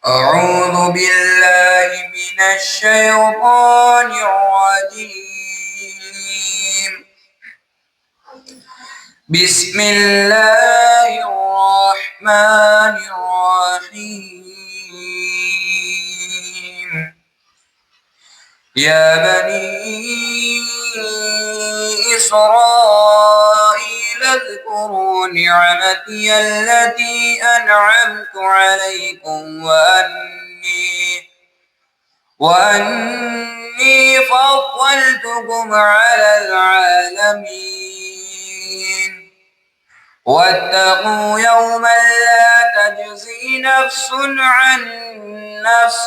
أعوذ بالله من الشيطان الرجيم. بسم الله الرحمن الرحيم. يا بني إسرائيل اذكروا نعمتي التي أنعمت عليكم وأني فضلتكم على العالمين. واتقوا يوما لا تجزي نفس عن نفس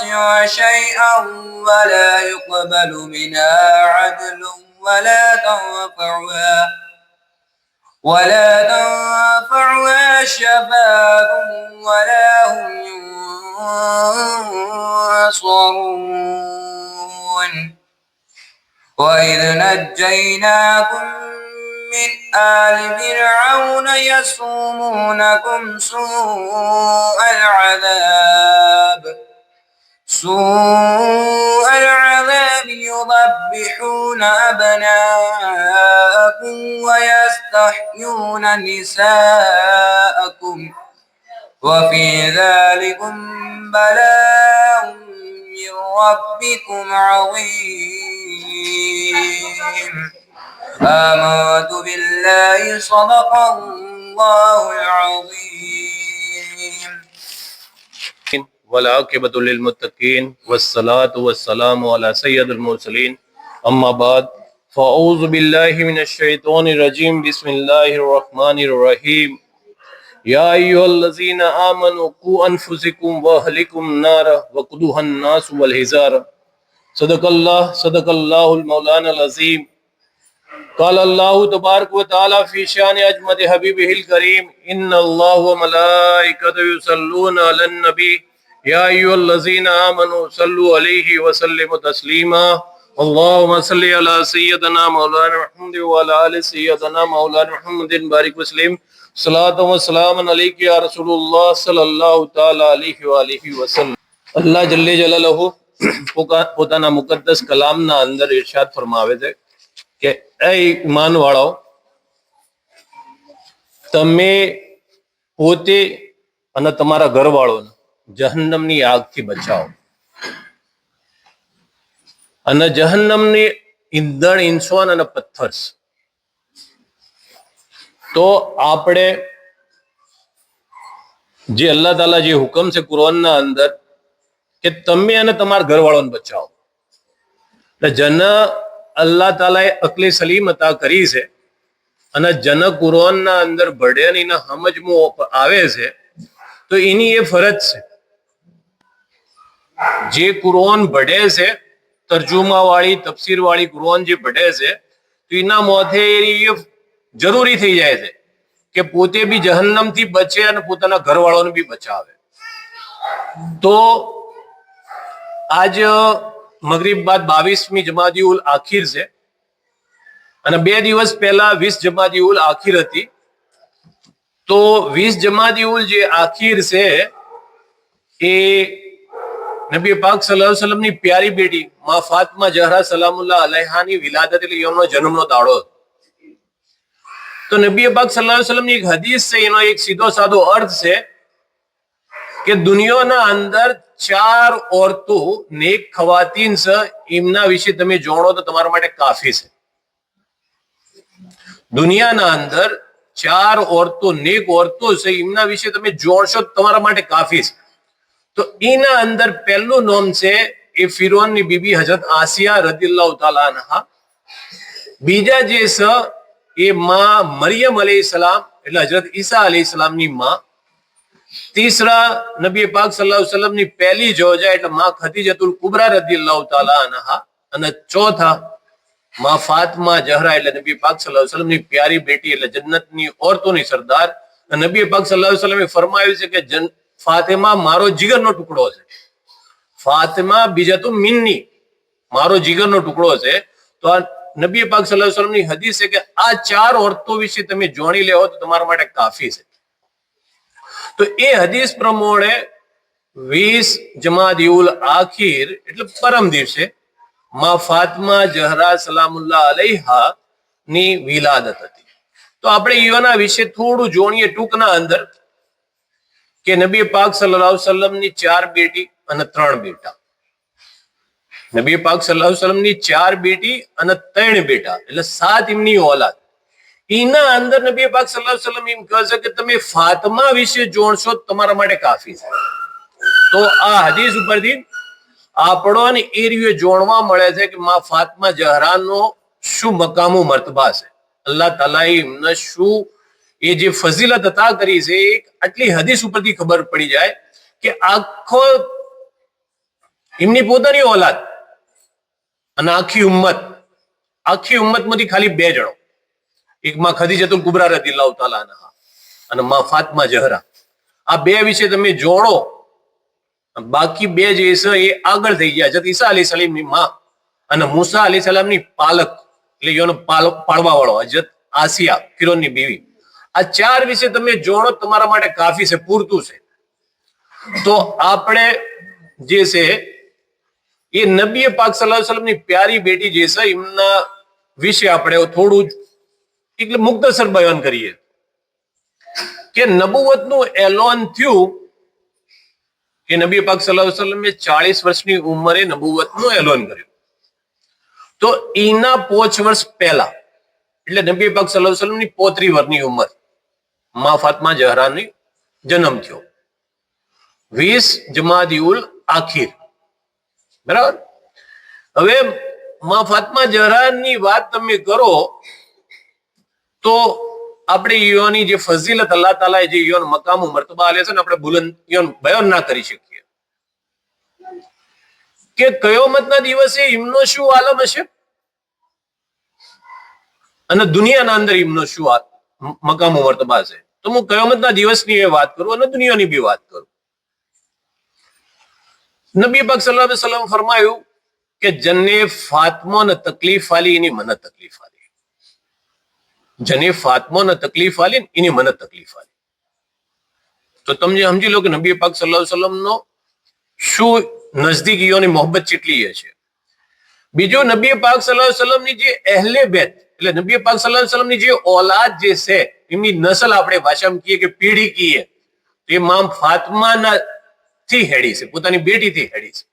شيئا ولا يقبل منها عدل ولا تنفعها شفاعة ولا هم ينصرون. وإذ نجيناكم من آل فرعون يسومونكم سوء العذاب يذبحون أبناءكم ويستحيون نساءكم وفي ذلكم بلاء من ربكم عظيم. آمنت بالله صدق الله العظيم. والعاقبۃ للمتقین والصلاۃ والسلام علی سید المرسلین اما بعد فاعوذ باللہ من الشیطان الرجیم بسم اللہ الرحمن الرحیم یا ایھا الذین آمنوا قوا انفسکم واہلکم نارا وقودها الناس والحجارہ صدق اللہ المولانا العظیم. قال اللہ تبارک و تعالی فی شان اجمد حبیبہ الکریم ان اللہ وملائکتہ یصلون علی النبی یا ایھا الذین آمنوا صلوا علیہ وسلموا تسلیما. اللهم صل علی سیدنا مولانا محمد وعلی آل سیدنا مولانا محمد بارک وسلم. صلاۃ و سلام علیک یا رسول اللہ صلی اللہ تعالی علیہ والہ وسلم. اللہ جل جلالہ પોતાના મુકદ્દસ કલામના અંદર ઇરશાદ ફરમાવે છે કે એ ઈમાન વાળાઓ, તમે પોતે અને તમારા ઘરવાળોને જહન્નમની આગથી બચાવો. અને જહન્નમની ઈંધણ ઇંસવાન અને પથ્થર છે. તો આપણે જે અલ્લાહ તાલા જે હુકમ છે કુરાનના અંદર કે તમે અને તમારા ઘરવાળોને બચાવો, એટલે જન અલ્લાહ તાલાએ અકલે સલીમ અતા કરી છે. અને જન કુરાનના અંદર ભળે ને એને સમજમાં આવે છે તો એની એ ફરજ છે. જે કુરાન ભળે છે, તર્જુમા વાળી તફસીર વાળી કુરાન જે ભળે છે, તો એના મોથે એ જરૂરી થઈ જાય છે કે પોતે બી જહન્નમથી બચે અને પોતાના ઘરવાળાને બી બચાવે. તો આજ મગરિબ બાદ 22મી જમાદી ઉલ આખિર છે અને 2 દિવસ પહેલા 20 જમાદી ઉલ આખિર હતી. તો 20 જમાદી ઉલ જે આખિર છે એ નબી પાક સલ્લલ્લાહુ અલૈહિ વસલ્લમની પ્યારી બેટી માં ફાતિમા ઝહરા સલામુલ્લાહ અલૈહાની વિલાદત એટલે એમનો જન્મનો દાડો. તો નબી પાક સલ્લલ્લાહુ અલૈહિ વસલ્લમની એક હદીસ છે, એનો એક સીધો સાદો અર્થ છે કે દુનિયાના અંદર 4 औरतों નેક ખવાતીન છે, એમના વિશે તમે જાણો તો તમારા માટે કાફી છે. દુનિયાના અંદર 4 औरतों નેક औरतों છે, એમના વિશે તમે જાણશો તો તમારા માટે કાફી છે. તો એના અંદર પહેલું નામ છે એ ફિરૌનની બીબી હજરત આસિયા રદિયલ્લાહુ તાલા અન્હા. બીજા જે છે એ માં મરિયમ અલૈહિસ્સલામ એટલે હજરત ઈસા અલૈહિસ્સલામની માં. तीसरा नबी पाक सल्लल्लाहु अलैहि वसल्लम ની પહેલી જોજા એટલે માં ખદીજતુલ કુબરા રદિયલ્લાહુ તાલા અન્હા. અને ચોથા માં ફાતિમા ઝહરા એટલે નબી પાક સલ્લલ્લાહુ અલૈહિ વસલ્લમ ની પ્યારી બેટી એટલે જન્નતની औरतोंની સરદાર. નબી પાક સલ્લલ્લાહુ અલૈહિ વસલ્લમે ફરમાવ્યું છે કે ફાતિમા મારો જીગરનો ટુકડો છે. ફાતિમા બીજતું મિન્ની, મારો જીગરનો ટુકડો છે. તો આ નબી પાક સલ્લલ્લાહુ અલૈહિ વસલ્લમની હદીસ છે કે આ 4 औरतों વિશે તમે જાણી લેવો તો તમારા માટે કાફી છે. તો એ હદીસ પ્રમાણે 20 જમાદિઉલ આખિર એટલે પરમ દિવસે માં ફાતિમા ઝહરા સલામુલ્લાહ અલૈહા ની વિલાદત હતી. તો આપણે ઈવાના વિશે થોડું જોણીએ ટૂંકના અંદર કે નબી પાક સલ્લલ્લાહુ અલૈહિ વસલ્લમ ની 4 બેટી અને 3 બેટા. નબી પાક સલ્લલ્લાહુ અલૈહિ વસલ્લમ ની 4 બેટી અને 3 બેટા એટલે 7 એમની ઓલાદ. એના અંદર નબી પાક સલ્લલ્લાહુ અલૈહિ વસલ્લમ એમ કહે છે કે તમે ફાતિમા વિશે જોણશો તમારા માટે કાફી છે. તો આ હદીસ ઉપરથી આપણોને એ રીતે જોણવા મળે છે કે માં ફાતિમા ઝહરાનો શું મકામો મર્તબા છે. અલ્લાહ તાલાએ એમને શું એ જે ફઝીલત અતા કરી છે એક આટલી હદીસ ઉપરથી ખબર પડી જાય કે આખો એમની પોતાની ઓલાદ અને આખી ઉમ્મતમાંથી ખાલી 2 જણો, એક માં ખદીજતુલ કુબરા રદિયલ્લાહુ તાલા અન્હા અને માં ફાતિમા ઝહરા, આ 2 વિશે તમે જોણો. બાકી 2 જે છે એ આગળ થઈ ગયા. હજરત ઈસા અલૈહિસ્સલામની માં અને મૂસા અલૈહિસ્સલામની પાલક એટલે એનો પાળવા વાળો હજરત આસિયા ફિરૌનની બીવી. આ 4 વિશે તમે જોણો તમારા માટે કાફી છે, પૂરતું છે. તો આપણે જે છે એ નબી પાક સલ્લલ્લાહુ અલૈહિ વસલ્લમની પ્યારી બેટી જે છે એમના વિશે આપણે થોડું એટલે મુખ્તસર બયાન કરીએ કે નબુવતનું એલાન થયું કે નબી પાક સલ્લલ્લાહુ અલૈહિ વસલ્લમે 40 વર્ષની ઉંમરે નબુવતનું એલાન કર્યું. તો એના 5 વર્ષ પહેલા એટલે નબી પાક સલ્લલ્લાહુ અલૈહિ વસલ્લમની 35 વર્ષની ઉંમર માં ફાતિમા ઝહરાની જન્મ થયો 20 જમાદિઉલ આખિર. બરાબર. હવે માં ફાતિમા ઝહરાની વાત તમે કરો તો આપણે ઈયોની જે ફઝીલત અલ્લાહ તાલાએ જે ઈયોન મકામ મર્તબા આલે છે ને આપણે બુલંદ ઈયોન બયાન ના કરી શકીએ કે કયામતના દિવસે એમનો શું આલમ હશે અને દુનિયાના અંદર એમનો શું મકામ મર્તબા છે. તો હું કયામતના દિવસની એ વાત કરું અને દુનિયાની બી વાત કરું. નબી પાક સલ્લલ્લાહુ અલૈહિ વસલ્લમ ફરમાયું કે જન્ને ફાતિમાને તકલીફ આલી એની મને તકલીફ આલી. જને ફાતિમાને તકલીફ આલી એની મને તકલીફ આલી. તો તમે સમજી લો કે નબી પાક સલ્લલ્લાહુ અલૈહિ વસલ્લમનો શું નજદીકીઓની મોહબ્બત કેટલી છે. બીજું નબી પાક સલ્લલ્લાહુ અલૈહિ વસલ્લમની જે અહેલે બેત એટલે નબી પાક સલ્લલ્લાહુ અલૈહિ વસલ્લમની જે ઓલાદ જે છે એમની નસલ આપણે ભાષામાં કહીએ કે પીઢી કહીએ એ માં ફાતિમાના થી હેડી છે, પોતાની બેટીથી હેડી છે.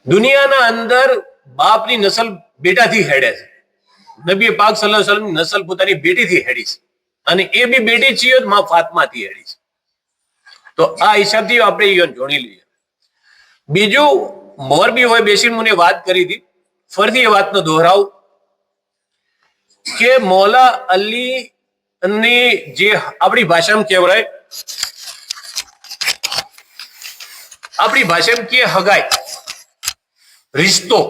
દુનિયાના અંદર બાપની નસલ બેટાથી હેડે છે. નબી પાક સલ્લલ્લાહુ અલૈહિ વસલ્લમની નસલ પોતાની બેટીથી હેડી છે અને એ બી બેટી છે માં ફાતિમાથી હેડી છે. તો આ હિસાબથી આપણે ઈયોન જોણી લઈએ. બીજું મોરબી હોય બેસીને મને વાત કરી હતી, ફરીથી એ વાતનો દોહરાવું કે મૌલા અલી ની જે આપણી ભાષામાં કહેવાય કે હગાઈ રિશ્તો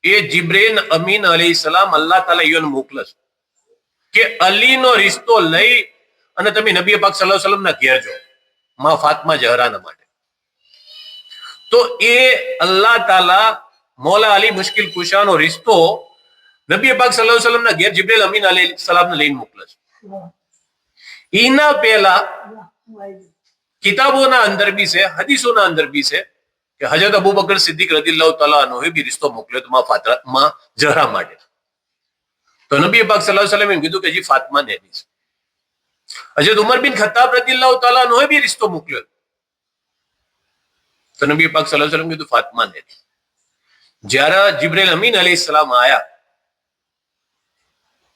એ જિબ્રેલ અમીન અલૈહિસ્સલામ અલ્લાહ તાલા ઈયોને મોકલે છે કે અલીનો રિશ્તો લઈ અને તમે નબી પાક સલ્લલ્લાહુ અલૈહિ વસલ્લમના ઘેર જો માં ફાતિમા ઝહરાના માટે. તો એ અલ્લાહ તાલા મૌલા અલી મુશ્કિલ કુશાનો રિશ્તો નબી પાક સલ્લલ્લાહુ અલૈહિ વસલ્લમના ઘેર જિબ્રેલ અમીન અલૈહિસ્સલામને લઈને મોકલે છે. એના પહેલા કિતાબોના અંદર બી છે, હદીસોના અંદર બી છે કે હજરત અબુ બકર સિદ્દીક રદિયલ્લાહુ તાલા અન્હુ બી રિશ્તો મોકલ્યો તો માં ઝહરા માટે. તો નબી પાક સલ્લલ્લાહુ અલૈહિ વસલ્લમ એમ કીધું કે જી ફાતિમા ને છે. હજરત ઉમર બિન ખત્તાબ રદિયલ્લાહુ તાલા અન્હુ બી રિશ્તો મોકલ્યો તો નબી પાક સલ્લલ્લાહુ અલૈહિ વસલ્લમ કીધું ફાતિમા ને. જ્યારે જિબ્રેલ અમીન અલૈહિસ્સલામ આયા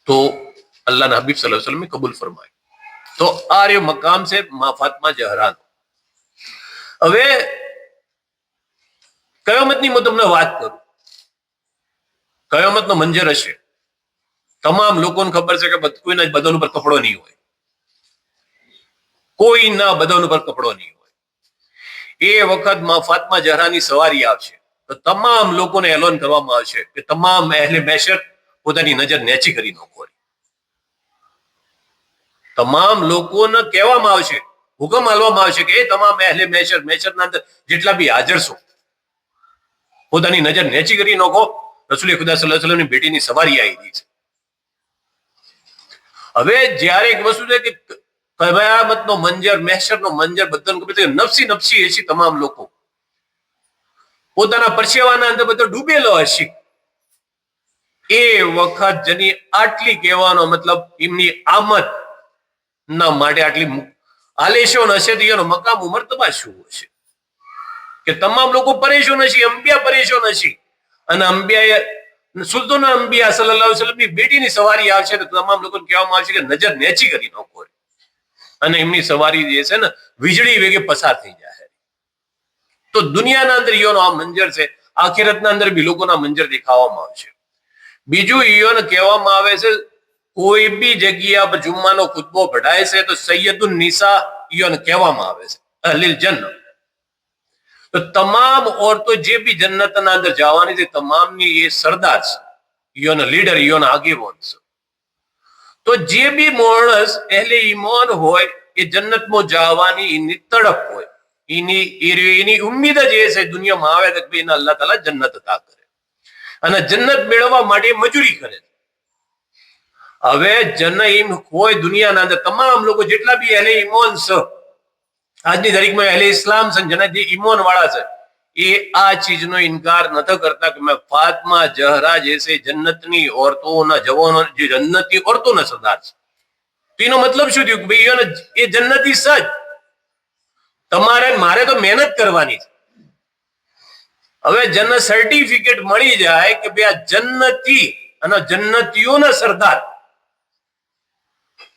તો અલ્લાહના હબીબ સલ્લલ્લાહુ અલૈહિ વસલ્લમ કબૂલ ફરમાય. તો આ રહ્યો મકામ છે માં ફાતિમા ઝહરાનો. હવે કયામતની હું તમને વાત કરું. કયામતનો મંજર હશે. તમામ લોકોને ખબર છે કે કોઈના બદન ઉપર કપડો નહીં હોય, કોઈના બદન ઉપર કપડો નહીં હોય. એ વખત માં ફાતિમા ઝહરાની સવારી આવશે તો તમામ લોકોને એલોન કરવામાં આવશે કે તમામ અહેલે મહેશર પોતાની નજર નેચી કરી નાખો. તમામ લોકોને કહેવામાં આવશે, હુકમ આપવામાં આવશે કે એ તમામ અહેલે મહેશરના અંદર જેટલા બી હાજર છો પોતાની નજર નેચી કરી નાખો. રસૂલ ખુદા સલ્લલ્લાહુ અલૈહિ વસલ્લમની બેટીની સવારી આવી રહી છે. હવે જ્યારે એક વસ્તુ છે કે કયામતનો મંજર, મહેશરનો મંજર બધાને ખબર છે કે નફસી નફસી હશે. તમામ લોકો પોતાના પરસેવાના અંદર બધો ડૂબેલો હશે. એ વખત જેની આટલી કહેવાનો મતલબ એમની આમદ ના માટે આટલી આલેશોન હશે તો એનો મકામ મર્તબા શું હશે કે તમામ લોકો પરેશાન હશે, અંબિયા પરેશાન હશે. અને અંબિયાએ સુલતાન અંબિયા સલ્લલ્લાહુ અલૈહિ વસલ્લમની બેટીની સવારી આવશે તો તમામ લોકોને કહેવામાં આવશે કે નજર નેચી કરી નાખો, અને એમની સવારી જે છે ને વીજળી વેગે પસાર થઈ જાય. તો દુનિયાના અંદર ઈયોનો આ મંજર છે. આખિરતના અંદર બી લોકોના મંજર દેખાવામાં આવશે. બીજું ઈયોને કહેવામાં આવે છે કોઈ બી જગ્યા પર જુમ્માનો ખુતબો પઢાય છે તો સૈયદુન નિસા ઈયોને કહેવામાં આવે છે, અહલીલ જન્નત. તો તમામ ઓરતો જે બી જન્નતના અંદર જવાની છે તમામની એ સરદાર છે, ઈયોનો લીડર, ઈયોનો આગેવાન છે. તો જે બી માણસ અહેલે ઈમાન હોય એ જન્નતમાં જવાની એની તડપ હોય, એની ઉમ્મીદ જ એ છે દુનિયામાં આવે તો એને અલ્લાહ તાલા જન્નત અતા કરે અને જન્નત મેળવવા માટે મજૂરી કરે. હવે જન્નત હોય દુનિયાના અંદર તમામ લોકો જેટલા બી અહેલે ઈમાન છે આજની તારીખમાં, અહેલે ઇસ્લામ છે, જેના જે ઈમાન વાળા છે એ આ ચીજનો ઇનકાર નથી કરતા કે મેં ફાતમા ઝહરા જે છે જન્નતની ઓરતોના જવાનો, જે જન્નતી ઓરતોના સરદાર છે. તો એનો મતલબ શું થયું કે ભાઈ એ જન્નતી સજ. તમારે મારે તો મહેનત કરવાની છે. હવે જન્નત સર્ટિફિકેટ મળી જાય કે ભાઈ આ જન્નતી અને જન્નતીઓના સરદાર,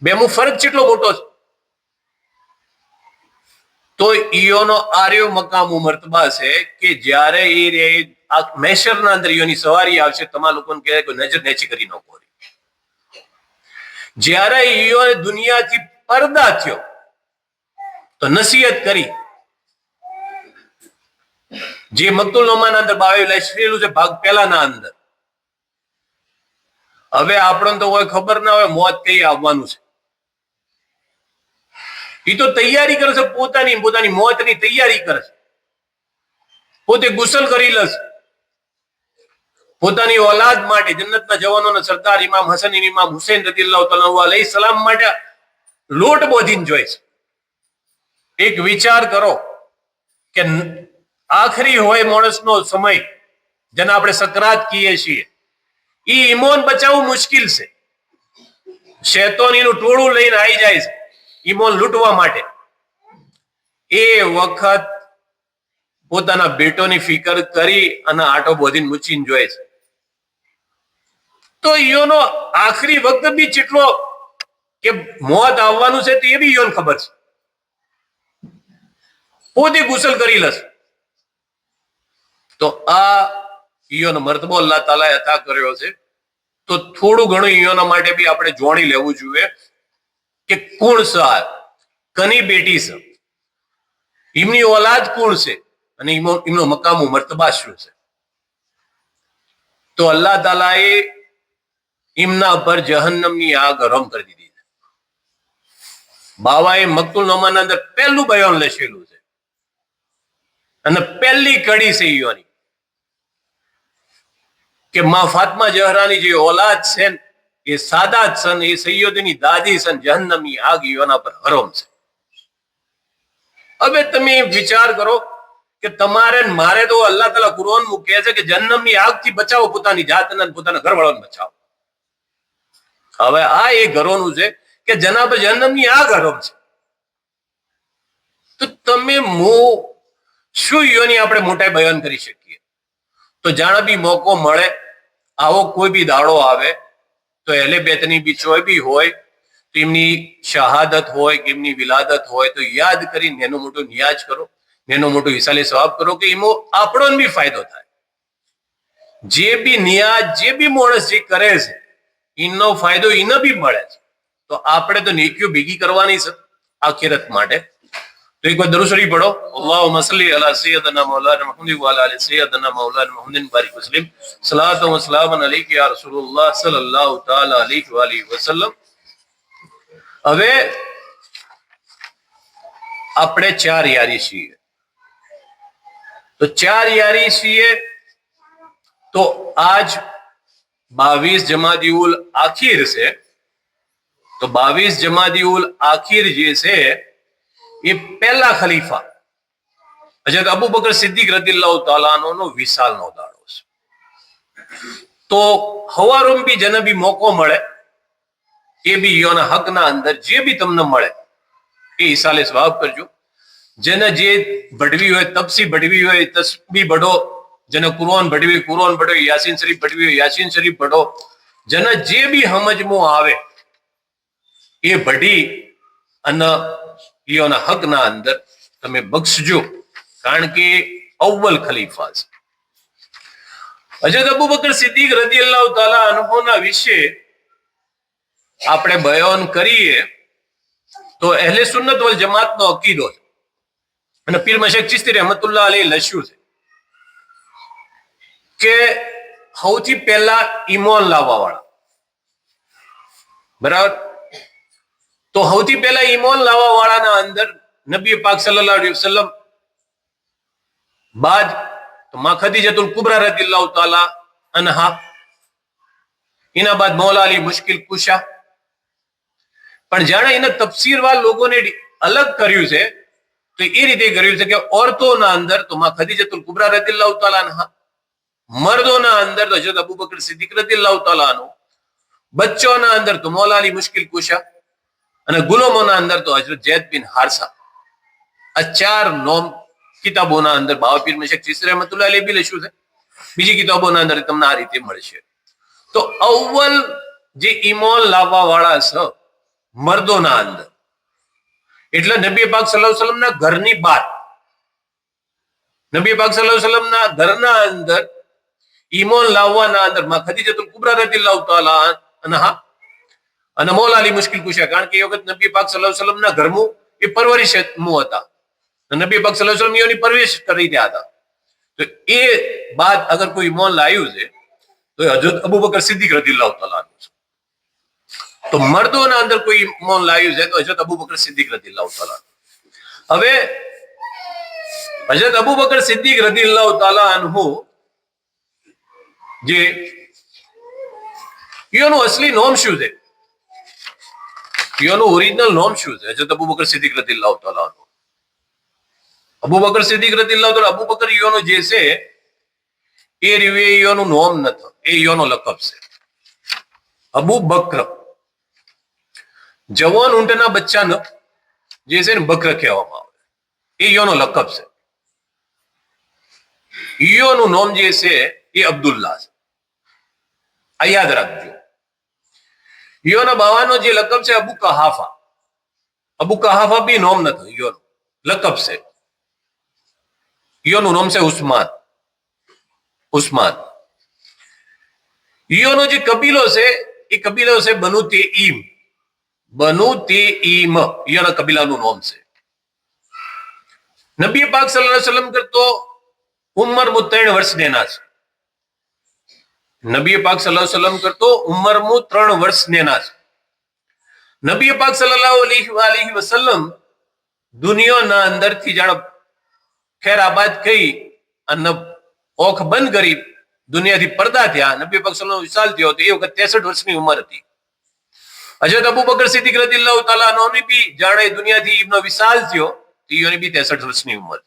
બેમાં ફરક કેટલો મોટો છે. તો ઈયોનો આર્યો મકામ મર્તબા છે કે જ્યારે એ મહેશરના અંદર ઈયોની સવારી આવશે તમારા લોકોને કહે કે નજર નેચી કરી નાખો. જ્યારે ઈયો દુનિયાથી પડદા થયો તો નસીહત કરી. જે મકતુલ નોમાના અંદર 22 લખેલું છે ભાગ પહેલાના અંદર. હવે આપણને તો કોઈ ખબર ના હોય મોત કઈ આવવાનું છે. એ તો તૈયારી કરે છે, પોતાની મોતની તૈયારી કરે છે. પોતે ગુસલ કરી લેશે પોતાની ઓલાદ માટે, જન્નતના જવાનોના સરદાર ઇમામ હસન ઇમામ હુસૈન રદિયલ્લાહુ તઆલા અલૈહિ સલામ માટે લોટ બોધીને જોઈ છે. એક વિચાર કરો કે આખરી હોય માણસનો સમય, જેને આપણે સકરાત કહીએ છીએ, એ ઈમાન બચાવવું મુશ્કેલ છે. શૈતાનીનું ટોળું લઈને આવી જાય છે ઈમાન લૂંટવા માટે. એ વખત પોતાના બેટોની ફિકર કરી અને આટો બોધીને મૂચીને જોય છે. તો ઈયોનો આખરી વખત બી કેટલો કે મોત આવવાનું છે તે બી ઈયોને ખબર છે. પોતે ગુસલ કરી લેશે. તો આ ઈયોનો મર્તબો અલ્લાહ તાલાએ અતા કર્યો છે. તો થોડું ઘણું ઈયોના માટે બી આપણે જોણી લેવું જોઈએ કે કોણ છે, કની બેટી છે, એમની ઓલાદ કોણ છે અને એમનો મકામ મર્તબા શું છે. તો અલ્લાહ તાલાએ એમના પર જહન્નમની આગ હરામ કરી દીધી છે. બાવાએ મકતુલ નોમાના અંદર પહેલું બયાન લખેલું છે અને પહેલી કડી છે ઈયોની કે માં ફાતમા ઝહરાની જે ઓલાદ છે એ સાદાત છે, એ સૈયદની દાદી છે, જહન્નમની આગ ઈયોના પર હરામ છે. હવે તમે વિચાર કરો કે તમારે મારે તો અલ્લાહ તાલા કુરાનમાં કહે છે કે જહન્નમની આગથી બચાવો પોતાની જાતને અને પોતાના ઘરવાળાને બચાવો. હવે આ એ ઘરોનું છે કે જેના પર જહન્નમની આગ હરામ છે. તો તમે શું ઈયોની આપણે મોટા બયાન કરી શકીએ. તો જાણે બી મોકો મળે, આવો કોઈ બી દાડો આવે તો અહેલે બેતની બી ચોય બી હોય તો એમની શહાદત હોય કે એમની વિલાદત હોય તો યાદ કરી નેનો મોટો નિયાજ કરો, નેનો મોટો હિસાલે સવાબ કરો કે એમાં આપણો બી ફાયદો થાય. જે બી નિયાજ જે બી માણસ જે કરે છે એનો ફાયદો એને બી મળે છે. તો આપણે તો નેકીઓ ભેગી કરવાની છે આખિરત માટે. તો એક વાર દરૂદ શરીફ પઢો. અલ્લાહુમ્મા સલ્લી અલા સૈયદના મૌલાના મુહમ્મદ વ અલા આલી સૈયદના મૌલાના મુહમ્મદ બારિક વસલ્લિમ. સલાતો વ સલામન અલૈકા યા રસૂલુલ્લાહ સલ્લલ્લાહુ તઆલા અલૈહિ વ આલિહિ વસલ્લમ. હવે આપણે 4 યારી છીએ. તો 4 યારી છીએ તો આજ 22 જમાદિઉલ આખિર છે. તો 22 જમાદીઉલ આખિર જે છે એ પહેલા ખલીફા હજરત અબુ બકર સિદ્દીક રદિયલ્લાહુ તાલા અન્હુનો વિસાલનો દાડો છે. તો હવારોમ બી જેને બી મોકો મળે એ બી યોના હકના અંદર જે બી તમને મળે એ ઈસાલે સવાબ કરજો. જેને જે ભડવી હોય તપસી ભડવી હોય તસ્બી ભડો, જેને કુરાન ભડવી કુરાન ભડો, યાસીન શરીફ ભડવી હોય યાસીન શરીફ ભડો, જેને જે બી સમજમાં આવે એ ભડી અને યોના હકના અંદર તમે બક્ષજો, કારણ કે અવ્વલ ખલીફા છે. હજરત અબુ બકર સિદ્દીક રદિયલ્લાહુ તાલા અન્હુના વિશે આપણે બયાન કરીએ તો અહેલે સુન્નત વલ જમાતનો અકીદો છે અને પીર મશક ચિશ્તી રહેમતુલ્લાહ અલૈહ લખ્યું છે કે સૌથી પહેલા ઈમાન લાવવા વાળા, બરાબર, તો સૌથી પહેલા ઈમાન લાવવા વાળાના અંદર નબી પાક સલ્લલ્લાહુ અલૈહિ વસલ્લમ, બાદ તો માં ખદીજતુલ કુબરા રદિયલ્લાહુ તાલા અન્હા, એના બાદ મૌલા અલી મુશ્કિલ કુશા. પણ જાણે એને તફસીરવાળા લોકોને અલગ કર્યું છે તો એ રીતે કર્યું છે કે ઓરતોના અંદર તો માં ખદીજતુલ કુબરા રદિયલ્લાહુ તાલા અન્હા, મર્દોના અંદર તો હજરત અબુ બકર સિદ્દીક રદિયલ્લાહુ તાલા અન્હુ, બચ્ચોના અંદર તો મૌલા અલી મુશ્કિલ કુશા અને ગુલામોના અંદર તો હજરત ઝૈદ બિન હારસા. આ 4 નોમ કિતાબોના અંદર બાવા પીર મશક ચિશ્તી રહેમતુલ્લાહ અલૈહ બી લખ્યું છે. બીજી કિતાબોના અંદર તમને આ રીતે મળશે. તો અવ્વલ જે ઈમાન લાવવા વાળા છે મર્દોના અંદર, એટલે નબી પાક સલ્લલ્લાહુ અલૈહિ વસલ્લમના ઘરની બહાર, નબી પાક સલ્લલ્લાહુ અલૈહિ વસલ્લમના ઘરના અંદર ઈમાન લાવવાના અંદર માં ખદીજતુલ કુબરા રદિયલ્લાહુ તાલા અન્હા અને મૌલા અલી મુશ્કિલ કુશા, કારણ કે એ વખત નબી પાક સલ્લલ્લાહુ અલૈહિ વસલ્લમના ઘરમું એ પરવરિશમું હતા, નબી પાક સલ્લલ્લાહુ અલૈહિ વસલ્લમ એની પરવરિશ કરી રહ્યા હતા. તો એ બાદ અગર કોઈ ઈમાન લાવ્યું છે તો હજરત અબુ બકર સિદ્દીક રદિયલ્લાહુ તાલા અન્હુ છે. તો મર્દોના અંદર કોઈ ઈમાન લાવ્યું છે તો હજરત અબુ બકર સિદ્દીક રદિયલ્લાહુ તાલા. હવે હજરત અબુ બકર સિદ્દીક રદિયલ્લાહુ તાલા અન્હુ જે એનું અસલી નોમ શું છે, એનું ઓરિજિનલ નોમ શું છે? હજરત અબુ બકર સિદ્દીક રદિયલ્લાહુ તાલા અન્હુ, અબુ બકર સિદ્દીક રદિયલ્લાહુ તાલા, અબુ બકર ઈયોનો જે છે એ ઈયોનું નોમ નથી, એ ઈયોનો લકબ છે. અબુ બકર જવાન ઊંટના બચ્ચાને જે છે ને બકર કહેવામાં આવે, એ ઈયોનો લકબ છે. ઈયોનું નામ જે છે એ અબ્દુલ્લાહ છે. આ યાદ રાખજો. ઈયોના બાવાનો જે લકબ છે અબુ કહાફા, અબુ કહાફા બી નામ નથી, ઈયોનું લકબ છે. ઈયોનું નામ છે ઉસ્માન, ઉસ્માન. ઈયોનો જે કબીલો છે એ કબીલો છે બનુ તેઈમ, બનુ તેઈમ ઈયોના કબીલાનું નામ છે. નબી પાક સલ્લલ્લાહુ અલૈહિ વસલ્લમ કરતો ઉંમર 3 વર્ષની ના છે. નબી પાક સલ્લલ્લાહુ અલૈહિ વસલ્લમ કરતો ઉંમર 3 વર્ષની ના છે. નબી પાક સલ્લલ્લાહુ અલૈહિ વસલ્લમ દુનિયાના અંદરથી જાણે ખેર આબાદ કહી અને ઓખ બંધ કરી દુનિયાથી પડદા થયા. નબી પાક સલ્લલ્લાહુ અલૈહિ વસલ્લમ વિશાલ થયો તો એ વખત 63 વર્ષની ઉંમર હતી. હજરત અબુ બકર સિદ્દીક રદિયલ્લાહુ તાલા અન્હુ બી જાણે દુનિયાથી એમનો વિશાલ થયો તો એની બી 63 વર્ષની ઉંમર.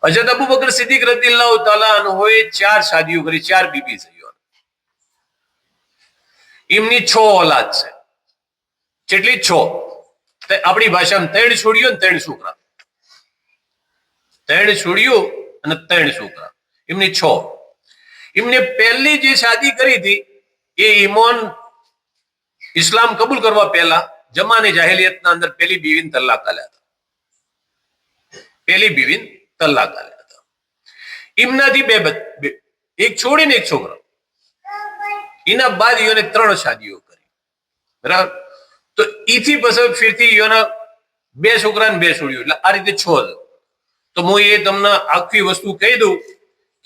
હજરત અબુ બકર સિદ્દીક રદિયલ્લાહુ તાલા અન્હોએ 4 શાદીઓ કરી, 4 બીબી છે. એમની 6 ઓલાદ છે. કેટલી? 6. આપણી ભાષામાં 3 છોડીઓ ને 3 છોકરા, 3 છોડીઓ અને 3 છોકરા, એમની 6. એમને પહેલી જે શાદી કરી હતી એ ઈમાન ઇસ્લામ કબૂલ કરવા પહેલા જમાને જાહેલિયતના અંદર પહેલી બીવીને તલાક આલ્યા હતા. પહેલી બીવીને તલાક આલ્યા હતા. એમનાથી એક છોડી ને એક છોકરો. એના બાદ એને 3 શાદીઓ કરી, બરાબર. તો ઈથી પછી ફીરથી એના 2 છોકરા ને 2 છોડીઓ, એટલે આ રીતે 6 છે. તો હું એ તમને આખી વસ્તુ કહી દઉં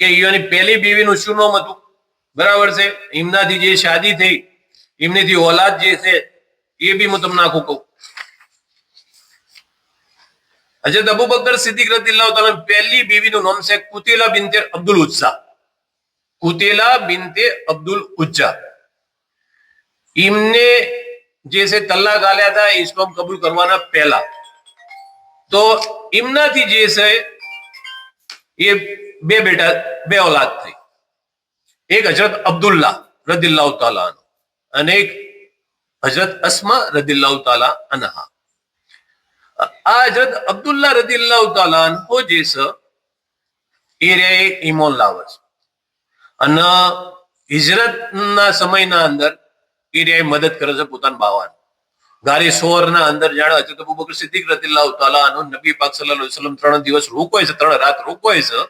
કે એની પહેલી બીવીનું શું નામ હતું, બરાબર છે. એમનાથી જે શાદી થઈ, એમનીથી ઓલાદ જે છે એ બી હું તમને આખું કહું. હજરત અબુ બકર સિદ્દીક રદિયલ્લાહુ તાલા પહેલી બીવીનું નામ છે કુતિલા બિન્તે અબ્દુલ ઉઝ્ઝા, કુતિલા બિન્તે અબ્દુલ ઉઝ્ઝા. એમને જે છે તલાક આલ્યા હતા ઇસ્લામ કબૂલ કરવાના પહેલા, તો એમનાથી જે છે એ બે બેટા, બે औलाद થઈ. એક હજરત અબ્દુલ્લાહ રદિલ્લાહુ તાલા અન્હુ અને એક હજરત અસ્મા રદિલ્લાહુ તાલા અન્હા. આ હજરત અબ્દુલ્લાહ રદિલ્લાહુ તાલા અન્હુ જે છે એ રે ઈમાન લાવે છે અને હિજરતના સમયના અંદર એ રે મદદ કરે છે પોતાના બાવાને. ગારી સોરના અંદર જાણે હજરત અબુ બકર સિદ્દીક રદિલ્લાહુ તાલા અન્હુ નબી પાક સલ્લલ્લાહુ અલૈહિ વસલ્લમ 3 દિવસ રોકાય છે, 3 રાત રોકાય છે,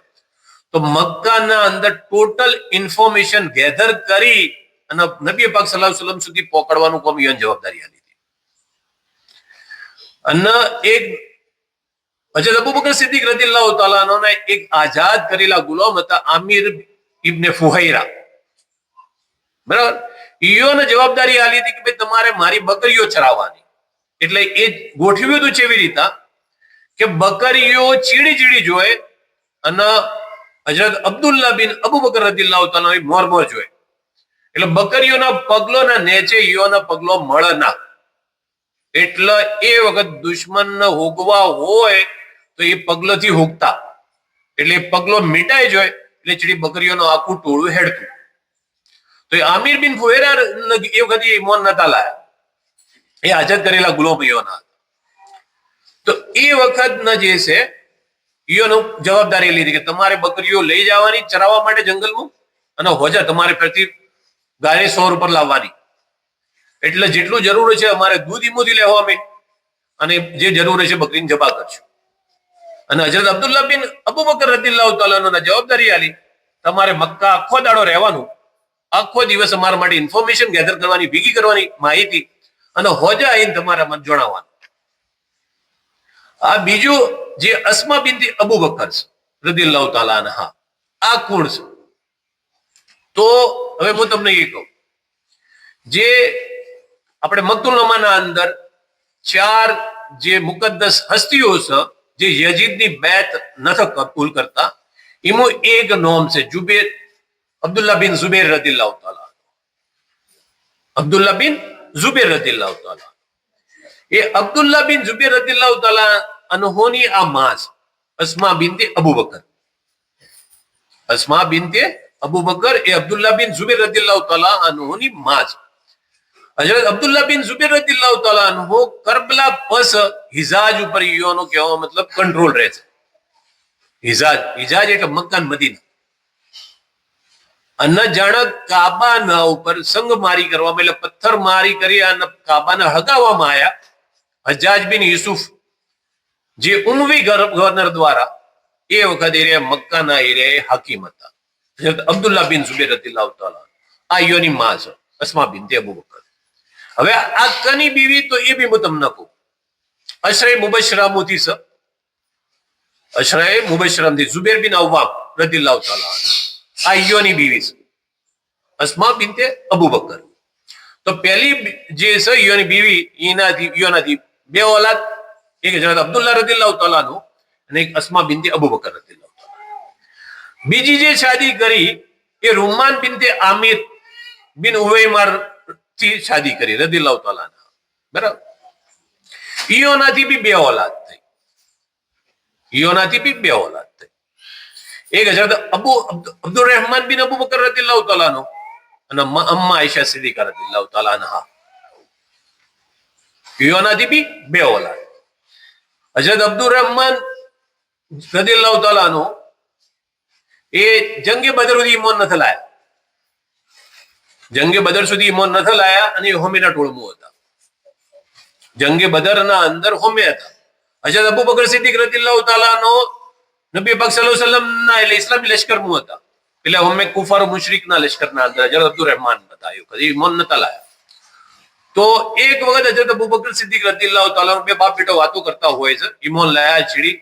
તો મક્કાના અંદર ટોટલ ઇન્ફોર્મેશન ગેધર કરી અને નબી પાક સલ્લલ્લાહુ અલૈહિ વસલ્લમ સુધી પહોંચાડવાનું કામ ઈયોને જવાબદારી આલી હતી. અને એક હજરત અબુ બકર સિદ્દીક રદિયલ્લાહુ તાલા અન્હુના એક આઝાદ કરેલા ગુલામ હતા આમિર ઇબ્ને ફુહૈરા, બરાબર. ઈયોને જવાબદારી આલી હતી કે ભાઈ તમારે મારી બકરીઓ ચરાવવાની. એટલે એ ગોઠવ્યું હતું કેવી રીતે કે બકરીઓ ચીડી જોય અને હજરત અબ્દુલ્લાહ બિન અબુ બકર રદિયલ્લાહુ તાલા મોર જોય. એટલે બકરીઓના પગલોના નેચે ઈયોના પગલો મળે ના. એટલે એ વખત દુશ્મનને હોગવા હોય તો એ પગલોથી હોગતા, એટલે એ પગલો મીટાઈ જાય એટલે ચીડી બકરીઓનું આખું ટોળું હેડતું. તો એ આમિર બિન ફુહેરા એ વખત ઈમાન નતા લાયા, એ આઝાદ કરેલા ગુલામીઓના. તો એ વખતના જે છે ઈયોનો જવાબદારી લીધી કે તમારે બકરીઓ લઈ જવાની ચરાવવા માટે જંગલમાં અને હોજા તમારે ફરીથી ગાય સોર ઉપર લાવવાની. એટલે જેટલું જરૂર છે અમારે દૂધ ઈમોથી લેવા અમે, અને જે જરૂર છે બકરીને જબા કરશું. અને હજરત અબ્દુલ્લાહ બિન અબુ બકર રદિયલ્લાહુ તાલા અન્હુને જવાબદારી આલી તમારે મક્કા આખો દાડો રહેવાનું, આખો દિવસ અમારા માટે ઇન્ફોર્મેશન ગેધર કરવાની, ભેગી કરવાની માહિતી, અને હોજા આવીને તમારે મને જણાવવાનું. આ બીજું જે અસ્મા બિનતી અબુ બકર રદિયલ્લાહુ તાલા અન્હા, આ કોણ છે? તો હવે હું તમને એ કહું, જે આપણે મક્તુલનામાના અંદર 4 જે મુકદ્દસ હસ્તીઓ છે જે યઝીદની બેત નથી કબૂલ કરતા, એમાં એક નામ છે જુબેર, અબ્દુલ્લાહ બિન ઝુબેર રદિયલ્લાહુ તાલા. અબ્દુલ્લાહ બિન ઝુબેર રદિયલ્લાહુ તાલા. એ અબ્દુલ્લાહ બિન ઝુબેર રદિયલ્લાહુ તાલા અન્હોની આ માં છે અસ્મા બિનતે અબુ બકર. અસ્મા બિનતે અબુ બકર એ અબ્દુલ્લાહ બિન ઝુબેર રદિયલ્લાહુ તાલા અન્હોની માં છે. હજરત અબ્દુલ્લાહ બિન ઝુબેર રદિયલ્લાહુ તાલા અન્હુ કરબલા પસ હિજાજ ઉપર ઈયોનો કહેવાનો મતલબ કંટ્રોલ રહે છે. હિજાજ એટલે મક્કા અને મદીના. અને જાણે કાબાના ઉપર સંગ મારી કરવામાં, એટલે પથ્થર મારી કરી અને કાબાને હગાવવામાં આવ્યા હજ્જાજ બિન યુસુફ જે ઉમવી ગવર્નર દ્વારા. એ વખતે મક્કાના એરિયા હાકીમ હતા હજરત અબ્દુલ્લાહ બિન ઝુબેર રદિયલ્લાહુ તાલા. આ ઈયોની માં છે અસ્મા બિનતે અબુ બકર. હવે આ કની બીવી તો એ બી હું તમને કહું, અશરે મુબશરામથી છે. અશરે મુબશરામથી ઝુબેર બિન અવ્વામ રદિયલ્લાહુ તાલા આ ઈયોની બીવી છે અસ્મા બિનતે અબુ બકર. તો પહેલી જે છે ઈયોની બીવી ઈયોનાથી બે औलाद, એક હજરત અબ્દુલ્લાહ રદિયલ્લાહુ તાલા નો અને એક અસ્મા બિનતે અબુ બકર રદિયલ્લાહુ તાલા. બીજી જે શાદી કરી એ રૂમાન બિનતે આમિર બિન ઉવૈમર થી શાદી કરી રદિયલ્લાહુ તાલા, બરાબર. ઈયોનાથી બી બે औलाद થઈ, ઈયોનાથી બી બે औलाद થઈ. એક હજરત અબ્દુર રહેમાન બિન અબુ બકર રદિયલ્લાહુ તાલા નો અને અમ્મા આયશા સિદ્દીકા રદિયલ્લાહુ તાલા અન્હા. ઈયોનાથી બી બે औलाद. હજરત અબ્દુર રહેમાન રદિયલ્લાહુ તાલા નો એ જંગે બદર સુધી ઈમાન નથી લાયા, જંગે બદર સુધી ઈમાન નથી લાયા અને એ હોમીના ટોળમાં હતા. જંગે બદરના અંદર હોમે હતા. હજરત અબુ બકર સિદ્દીક રદિયલ્લાહુ તાલા નો નબી પાક સલ્લલ્લાહુ અલૈહિ વસલ્લમ ના એટલે ઇસ્લામી લશ્કરમાં હતા, એટલે હોમે કુફાર મુશરિકના લશ્કરના અંદર હજરત અબ્દુર રહેમાન હતા, એ ઈમાન નતા લાયા. તો એક વખત હજરત અબુ બકર સિદ્દીક રદિયલ્લાહુ તાલા બે બાપ બેટો વાતો કરતા હોય છે, ઈમાન લાયા ચીડી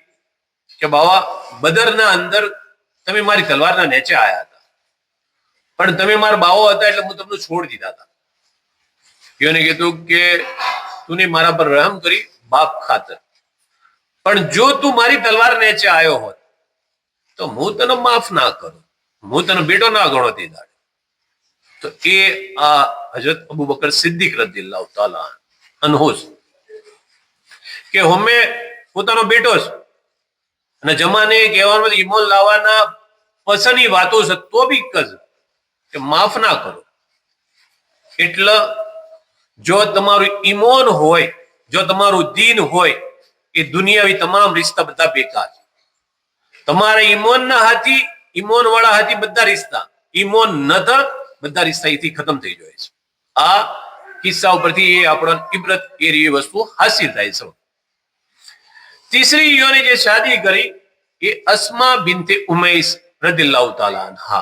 કે બાવા બદરના અંદર તમે મારી તલવારના નેચે આયા હતા, પણ તમે મારા બાવો હતા એટલે હું તમને છોડ દીધા હતા. એને કીધું કે તું મારા પર રહેમ કરી બાપ ખાતર, પણ જો તું મારી તલવાર નેચે આવ્યો હોત તો હું તને માફ ના કરું, હું તને બેટો ના ગણો તે દાડે. તો એ આ હજરત અબુ બકર સિદ્દીક રદિયલ્લાહુ તાલા અન્હુ કે હમે પોતાનો બેટો છે અને જમાને કહેવાનું ઈમાન લાવવાના પસંદની વાતો છે તો બી કજ કે માફ ના કરો. એટલે જો તમારું ઈમાન હોય, જો તમારું દીન હોય, એ દુનિયાવી તમામ રિશ્તા બધા બેકાર છે. તમારા ઈમાનના હાથી, ઈમાન વાળા હાથી બધા રિશ્તા, ઈમાન નતા બધા રિશ્તા એથી ખતમ થઈ જાય છે. આ કિસ્સા ઉપરથી એ આપણને ઇબરત એ વસ્તુ હાસિલ થાય છે. तीसरी योने જે શાદી કરી એ અસ્મા બિનતે ઉમૈસ રદિયલ્લાહુ તાલા અન્હા.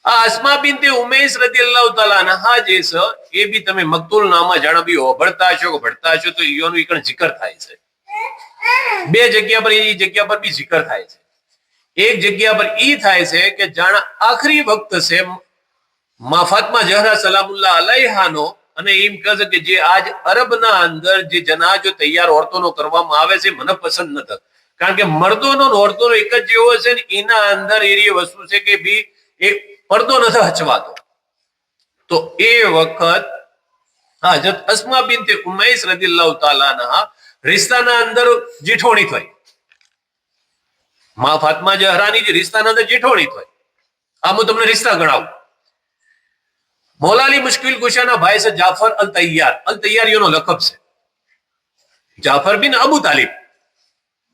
આ અસ્મા બિનતે ઉમૈસ રદિયલ્લાહુ તાલા અન્હા જે છે એ બી તમે મકતુલ નામા જાણબી ભણતા છો તો યોનો ઈકણ જિકર થાય છે. બે જગ્યા પર એ જગ્યા પર બી જિકર થાય છે. એક જગ્યા પર ઈ થાય છે કે જાણ આખરી વખત છે માં ફાતિમા ઝહરા સલામુલ્લાહ અલૈહાનો, અને એમ કહે છે કે જે આજ અરબના અંદર જે જનાજો તૈયાર ઓરતોનો કરવામાં આવે છે મને પસંદ નથી, કારણ કે મર્દોનો ઓરતોનો એક જ જેવો છે ને એના અંદર એવી વસ્તુ છે કે ભી એ પડદો નથી હચવાતો. તો એ વખત હજરત અસ્મા બિનતે ઉમૈસ રદિયલ્લાહુ તાલા અન્હા રિશ્તાના અંદર જેઠોણી થઈ. માં ફાતિમા ઝહરાની જે રિશ્તાના અંદર જેઠોણી થઈ. આમ હું તમને રિશ્તા ગણાવું. મૌલાલી મુશ્કિલ કુશાના ભાઈ છે જાફર અલ તૈયાર. અલ તૈયારીઓનો લખબ છે જાફર બિન અબુ તાલિબ,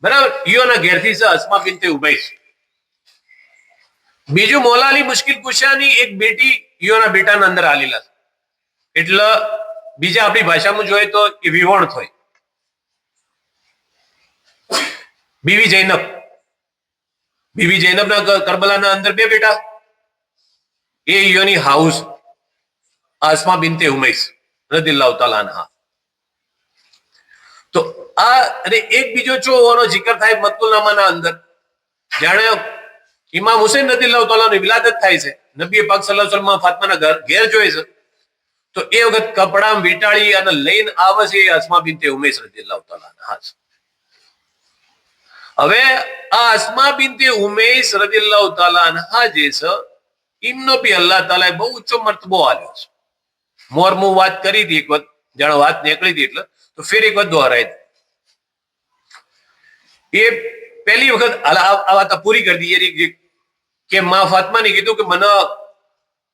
બરાબર. ઈયોના ઘેરથી છે અસ્મા બિનતે ઉમૈસ. બીજું મૌલાલી મુશ્કિલ કુશાની એક બેટી ઈયોના બેટાના અંદર આલેલા છે. એટલે બીજા આપણી ભાષામાં જોઈએ તો એ વિવણ થાય. બીવી જૈનબ. બીવી જૈનબના કરબલાના અંદર બે બેટા, એ ઈયોની હાઉસ અસ્મા બિનતે ઉમૈસ રદિયલ્લાહુ તાલા અન્હા. તો આ અને એક બીજો ચોનો જિકર થાય મકતુલનામાના અંદર. જાણે ઇમામ હુસૈન રદિયલ્લાહુ તાલાની વિલાદત થાય છે, નબી પાક સલ્લલ્લાહુ અલૈહિ વસલ્લમ ફાતિમાના ઘેર જોઈ છે, તો એ વખત કપડા વીંટાળી અને લઈને આવે છે એ અસ્મા બિનતે ઉમૈસ રદિયલ્લાહુ તાલા અન્હા. હવે આ અસ્મા બિનતે ઉમૈસ રદિયલ્લાહુ તાલા અન્હા જે છે એમનો બી અલ્લાહ તાલાએ બહુ ઊંચો મર્તબો આપ્યો છે. મોરમું વાત કરી હતી એક વખત, જાણે વાત નીકળી હતી એટલે તો ફેર એક વખત દોહરાઈ. એ પહેલી વખત આ વાત પૂરી કરી દીધી કે માં ફાતિમાને કીધું કે મને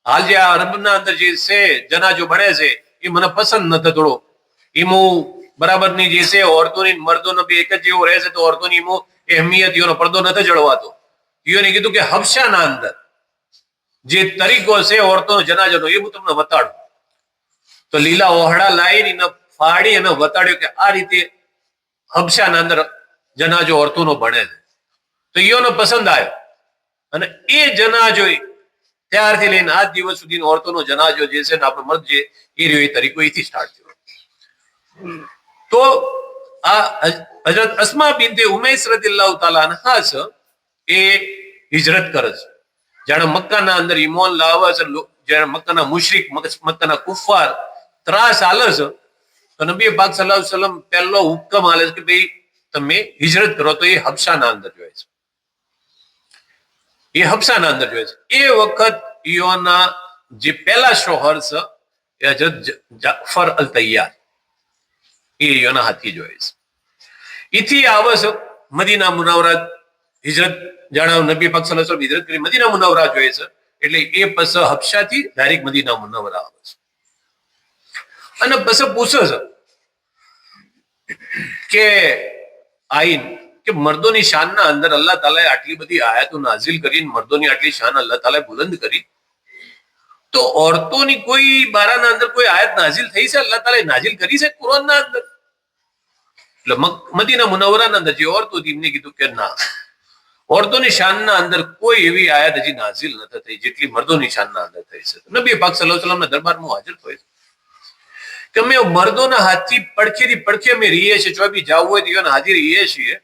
હાલ જે આ અરબના અંદર જે છે જનાજો બને છે એ મને પસંદ નથી થોડો. એમું બરાબરની જે છે ઓરતોની મર્દોનો બી એક જ જેવો રહે છે, તો ઓરતોની એમું અહેમિયત એનો પડદો નથી જળવાતો. એને કીધું કે હબશાના અંદર જે તરીકો છે ઓરતોનો જનાજાનો એ હું તમને બતાડું. તો લીલા ઓહડા લાવીને ફાડી અને બતાડ્યો કે આ રીતે હબશાના અંદર જનાજો ઓરતોનો બને છે. તો ઈયોને પસંદ આવ્યો અને એ જનાજો ત્યારથી લઈને આજ દિવસ સુધી ઓરતોનો જનાજો જે છે ને આપણો મર્દ જે એ રહ્યો એ તરીકો એથી સ્ટાર્ટ થયો. તો આ હજરત અસ્મા બિનતે ઉમૈસ રદિયલ્લાહુ તાલા અન્હા છે એ હિજરત કરે છે. જાણે મક્કાના અંદર ઈમાન લાવે છે, જ્યારે મક્કાના મુશરિક, મક્કાના કુફાર ત્રાસ આલે છે, તો નબી પાક સલ્લલ્લાહુ અલૈહિ વસલ્લમ પહેલો હુકમ આલે છે કે ભાઈ તમે હિજરત કરો. તો એ હબશાના અંદર જોઈએ છે, એ હબશાના અંદર જોઈએ છે. એ વખત ઈયોના જે પહેલા શોહર છે એ હજરત જાફર અલ તૈયાર, એ ઈયોના હાથી જોઈએ છે. એથી આવે છે મદીના મુનવ્વરા હિજરત. જાણે નબી પાક સલ્લલ્લાહુ અલૈહિ વસલ્લમ હિજરત કરી મદીના મુનવ્વરા જોઈએ છે, એટલે એ પછી હબશાથી ડાયરેક્ટ મદીના મુનવ્વરા આવે છે. અને પછી પૂછે છે કે આઈન કે મર્દોની શાનના અંદર અલ્લાહ તાલાએ આટલી બધી આયાતો નાઝિલ કરીને મર્દોની આટલી શાન અલ્લાહ તાલાએ બુલંદ કરી, તો ઓરતોની કોઈ બારાના અંદર કોઈ આયત નાઝિલ થઈ છે? અલ્લાહ તાલાએ નાઝિલ કરી છે કુરાનના અંદર? એટલે મદીના મુનવ્વરાના અંદર જે ઓરતો હતી એમને કીધું કે ના, ઓરતોની શાનના અંદર કોઈ એવી આયત હજી નાઝિલ નથી થઈ જેટલી મર્દોની શાનના અંદર થઈ છે. નબી પાક સલ્લલ્લાહુ અલૈહિ વસલ્લમના દરબારમાં હાજર થયો કે અમે મર્દોના હાથથી પડખેથી પડખે અમે રહીએ છીએ, ચોબી જવું હોય તો એને હાજર રહીએ છીએ,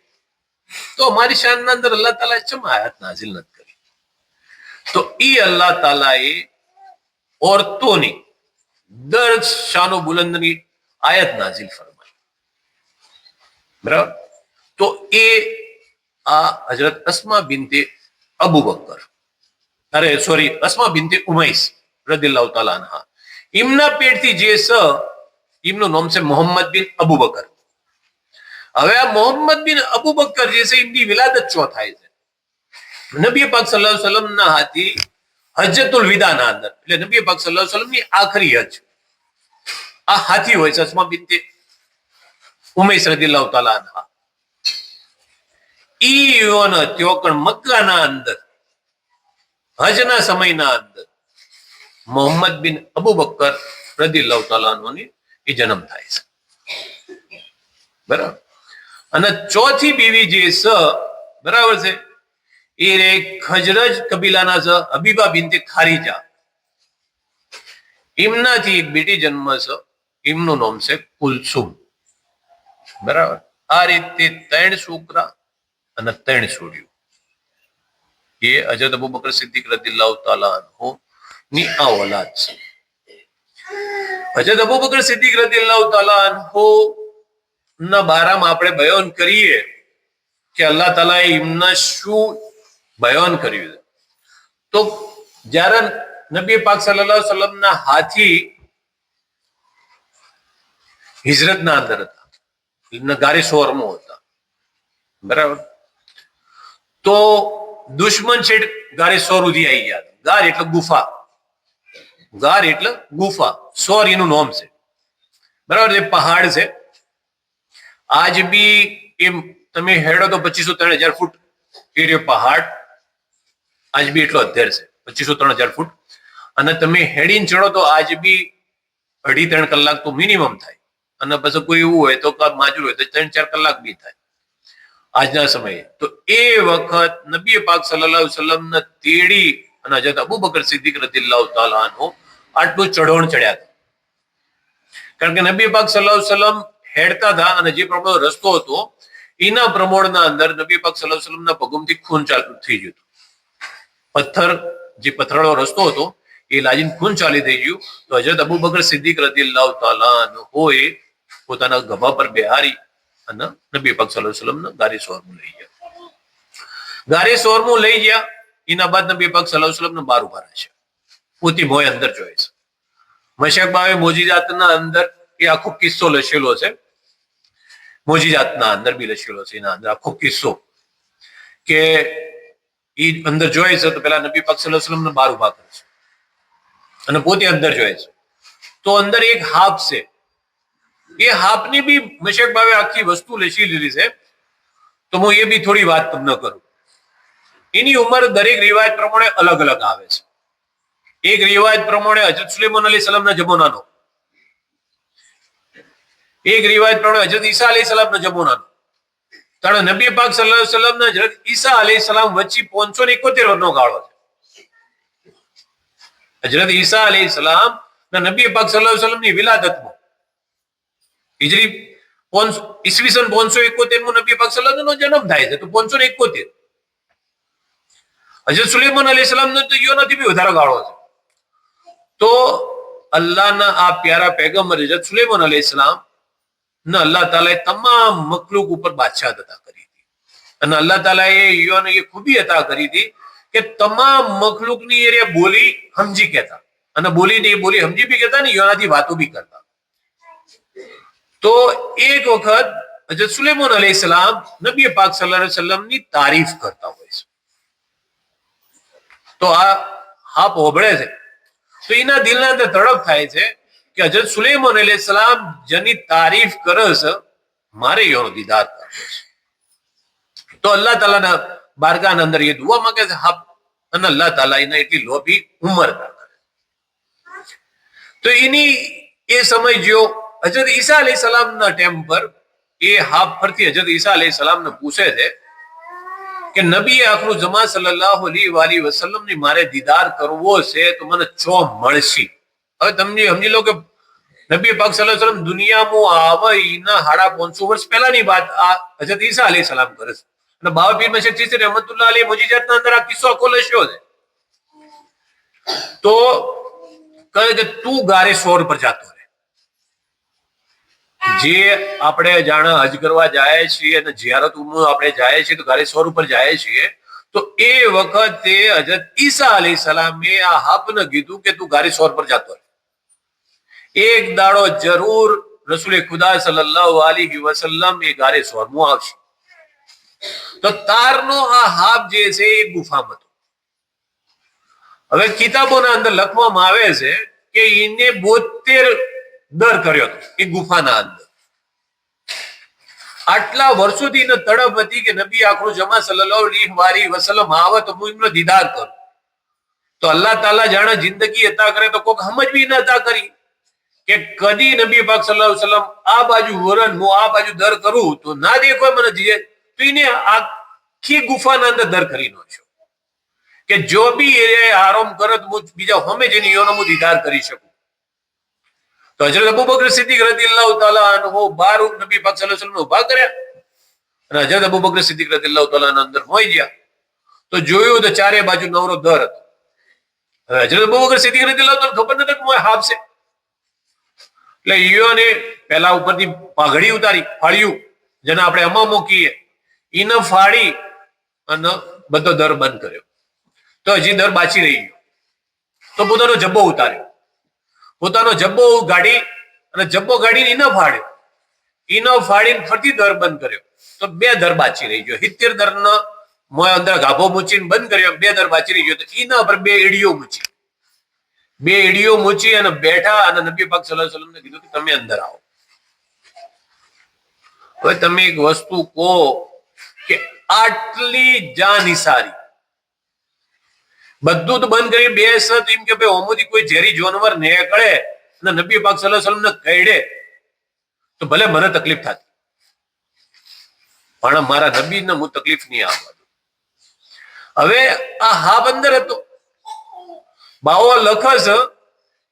તો અમારી શાનના અંદર અલ્લાહ તાલાએ ચમ આયત નાઝિલ નથી કરી? તો ઈ અલ્લાહ તાલાએ ઓરતોની દર શાનો બુલંદની આયત નાઝિલ ફરમાઈ, બરાબર. તો એ આ હજરત અસ્મા બિનતે અબુ બકર, અસ્મા બિનતે ઉમૈસ રદિયલ્લાહુ તાલા અન્હા. એમના પેટથી જે છે એમનું નામ છે મોહમ્મદ બિન અબુ બકર. હવે આ મોહમ્મદ બિન અબુ બકર જે છે એમની વિલાદત ચો થાય છે નબી પાક સલ્લલ્લાહુ અલૈહિ વસલ્લમ ના હાથી હજ્જતુલ વિદા ના અંદર, એટલે નબી પાક સલ્લલ્લાહુ અલૈહિ વસલ્લમ ની આખરી હજ આ હાથી હોય છે અસ્મા બિનતે ઉમૈસ રદિયલ્લાહુ તાલા અન્હા. ઈ યોન ત્યોકણ મક્કા ના અંદર હજના સમયના અંદર મોહમ્મદ બિન અબુ બકર રદિયલ્લાહુ તાલા અન્હુ ની એ જન્મ થાય છે. બરાબર. અને ચોથી બીવી જે છે બરાબર છે એ રે ખજરજ કબીલાના છે હબીબા બિનતે ખારીજા. એમનાથી એક બેટી જન્મ છે, એમનું નામ છે કુલસુમ. બરાબર. આ રીતે 3 છોકરા અને 3 છોડીઓ એ હજરત અબુ બકર સિદ્દીક રદિયલ્લાહુ તાલા અન્હુ ની આ ઓલાદ છે. હજરત અબુ બકર સિદ્દીક રદિયલ્લાહુ તાલા અન્હુ ના બારામાં આપણે બયાન કરીએ કે અલ્લાહ તાલાએ એમના શું બયાન કર્યું છે. તો જ્યારે નબી પાક સલ્લલ્લાહુ અલૈહિ વસલ્લમ ના હાથી હિજરતના અંદર હતા, એમના ગારે શોરમો હતા. બરાબર. તો દુશ્મન છે ગારે સોર ઉધી આવી ગયા. ગાર એટલે ગુફા, ગાર એટલે ગુફા, સોર એનું નામ છે. બરાબર. એ પહાડ છે. આજ બી એમ તમે હેડો તો 2500-3000 ફૂટ એ પહાડ આજ બી એટલો અધેર છે, 2500-3000 ફૂટ. અને તમે હેડીને ચડો તો આજ બી 2.5-3 કલાક તો મિનિમમ થાય. અને પછી કોઈ એવું હોય તો માજૂર હોય તો 3-4 કલાક બી થાય આજના સમયે. તો એ વખત નબી પાક સલ્લલ્લાહુ અલૈહિ વસલ્લમ ને તેડી અને હજરત અબુ બકર સિદ્દીક રદિયલ્લાહુ તાલા અન્હુ આટલું ચઢોણ ચડ્યા હતા. કારણ કે નબી પાક સલ્લલ્લાહુ અલૈહિ વસલ્લમ હેડતા હતા અને જે પ્રમાણે રસ્તો હતો એના પ્રમાણના અંદર નબી પાક સલ્લલ્લાહુ અલૈહિ વસલ્લમના પગમથી ખૂન ચાલુ થઈ ગયું. પથ્થર જે પથરાળો રસ્તો હતો એ લાજીને ખૂન ચાલી થઈ ગયું. તો હજરત અબુ બકર સિદ્દીક રદિયલ્લાહુ તાલા અન્હુએ પોતાના ગભા પર બેહારી અને નબી પાક સલ્લલ્લાહુ અલૈહિ વસલ્લમ ગારે સોરમું લઈ ગયા. ગારે સોરમું લઈ ગયા એના બાદ નબી પાક સલ્લલ્લાહુ અલૈહિ વસલ્લમ બાર ઉભા રહે છે. પોતી મોય અંદર જોઈ છે. મશકબાવે મોજીજાતના અંદર એ આખો કિસ્સો લખેલો છે. મોજીજાતના અંદર બી લખેલો છે. એના અંદર આખો કિસ્સો કે એ અંદર જોઈ છે તો પેલા નબી પાક સલ્લલ્લાહુ અલૈહિ વસલ્લમ ને બાર ઉભા કરે છે અને પોતે અંદર જોઈ છે. તો અંદર એક હાફ છે. એ હાફની બી મશકબાવે આખી વસ્તુ લખી લીધી છે. તો હું એ બી થોડી વાત તમને કરું. એની ઉંમર દરેક રિવાયત પ્રમાણે અલગ અલગ આવે છે. એક રિવાયત પ્રમાણે હજરત સુલેમાન અલૈહિસ્સલામના જમાનાનો, એક રિવાયત પ્રમાણે હજરત ઈસા અલૈહિસ્સલામના જમાનાનો. કારણ નબી પાક સલ્લલ્લાહુ અલૈહિ વસલ્લમના હજરત ઈસા અલૈહિસ્સલામ વચ્ચે 571 વર્ષનો ગાળો છે. હજરત ઈસા અલૈહિસ્સલામ ના નબી પાક સલ્લલ્લાહુ અલૈહિ વસલ્લમની વિલાદતમાં હિજરી ઈસવીસન 571 માં નબી પાક સલ્લલ્લાહુ અલૈહિ વસલ્લમનો જન્મ થાય છે. તો 571 હજરત સુલેમાન અલૈહિસ્સલામનો તો યોનાથી બી વધારે ગાળો છે. તો અલ્લાહના આ પ્યારા પૈગંબર હજરત સુલેમાન અલૈહિસ્સલામ ને અલ્લાહ તાલાએ તમામ મખલુક ઉપર બાદશાહત અતા કરી હતી. અને અલ્લાહ તાલાએ યોને એ ખૂબી અતા કરી હતી કે તમામ મખલુકની એ બોલી સમજી કહેતા અને બોલીને એ બોલી સમજી બી કહેતા ને યોનાથી વાતો બી કરતા. તો એક વખત હજરત સુલેમાન અલૈહિસ્સલામ નબી પાક સલ્લલ્લાહુ અલૈહિ વસલ્લમની તારીફ કરતા હોય છે. તો આ હાપ હોબળે છે તો એના દિલના અંદર તડપ થાય છે કે હજરત સુલેમાન અલૈહિસ્સલામ જેની તારીફ કરે છે મારે એનો દીદાર કરવો છે. તો અલ્લાહ તાલાના બારગાહના અંદર એ દુઆ માંગે છે હાપ, અને અલ્લાહ તાલા એને એટલી લોભી ઉંમર કરે. તો એની એ સમય જો હજરત ઈસા અલૈહિસ્સલામના ટાઈમ પર એ હાપ ફરતી હજરત ઈસા અલૈહિસ્સલામને પૂછે છે કે નબી આખરું જમા સલ્લલ્લાહુ અલૈહિ વસલ્લમ ની મારે દીદાર કરવો છે તો મને ચો મળશે. હવે તમને સમજી લો કે નબી પાક સલ્લલ્લાહુ અલૈહિ વસલ્લમ દુનિયામાં આવે એના 550 વર્ષ પહેલાની વાત આ હજરત ઈસા અલૈહિસ્સલામ કરે છે. અને બાવા પીર મશક ચિશ્તી રહેમતુલ્લાહ અલૈહ મોજીજાતના અંદર આ કિસ્સો આખો લખ્યો છે. તો કહે કે તું ગારે સોર પર જાતો રહે. જે આપણે જાણે હજ કરવા જાય છીએ અને જિયારત ઉમ્ર આપણે જાય છીએ તો ગારે સોર ઉપર જાય છીએ તો એ વખતે હજરત ઈસા અલૈહિ સલામે આ હાપને કીધું કે તું ગારે સોર પર જાતો રહે, એક દાડો જરૂર રસૂલ ખુદા સલ્લલ્લાહુ અલૈહિ વસલ્લમ એ ગારે સોરમાં આવશે. તો તારનો આ હાપ જે છે એ ગુફામાં હતો. હવે કિતાબોના અંદર લખવામાં આવે છે કે એને 72 દર કર્યો હતો એ ગુફાના અંદર. આટલા વર્ષોથી એને તડપ હતી કે નબી આખરું જમા સલ્લલ્લાહુ અલૈહિ વસલ્લમ આવે તો હું એમનો દીદાર કરું. તો અલ્લાહ તાલા જાણે જિંદગી અતા કરે તો કોક સમજવી ન અતા કરી કે કદી નબી પાક સલ્લલ્લાહુ અલૈહિ વસલ્લમ આ બાજુ વરણ હું આ બાજુ દર કરું તો ના દેખો મને જીએ. તો એને આખી ગુફાના અંદર દર કરી નો છો કે જો બી એ આરામ કરે તો હું બીજા હોમે જેની યોનો હું દીદાર કરી શકું. તો હજરત અબુ બકર સિદ્દીક રદિયલ્લાહુ તાલા અનહુ બાર નબી પાક સલ્લલ્લાહુ અલૈહિ વસલ્લમ ઉભા કર્યા અને હજરત અબુ બકર સિદ્દીક રદિયલ્લાહુ તાલા અંદર હોઈ ગયા તો જોયું તો ચારે બાજુ નવરો દર હતો. હજરત અબુ બકર સિદ્દીક રદિયલ્લાહુ તાલા ખબર નથી કે મોય હાફ છે એટલે ઈયોને પહેલા ઉપરથી પાઘડી ઉતારી ફાળ્યું જેને આપણે અમામો કહીએ એને ફાડી અને બધો દર બંધ કર્યો. તો હજી દર બાચી રહી ગયો તો પોતાનો જબ્બો ઉતાર્યો, પોતાનો જબ્બો ગાડી અને જબ્બો ગાડીને ઈનો ફાડ્યો, ઈનો ફાડીને ફરતી દર બંધ કર્યો તો 2 દર બાચી રહી ગયો. 70 દરનો મોય અંદર ગાભો મૂચીને બંધ કર્યો, 2 દર બાચી રહી ગયો. તો ઈના પર 2 એડીઓ મૂચી, 2 એડીઓ મૂચી અને બેઠા અને નબી પાક સલ્લલ્લાહુ અલૈહિ વસલ્લમને કીધું કે તમે અંદર આવો. હવે તમે એક વસ્તુ કહો કે આટલી જાનિસારી બધું તો બંધ કરી બેસત એમ કે ભાઈ ઓમોથી કોઈ ઝેરી જાનવર નીકળે અને નબી પાક સલ્લલ્લાહુ અલૈહિ વસલ્લમને કઈડે તો ભલે મને તકલીફ થતી પણ મારા નબીને હું તકલીફ નહીં આપવા દઉં. હવે આ હાબ અંદર હતો. બાવો લખસ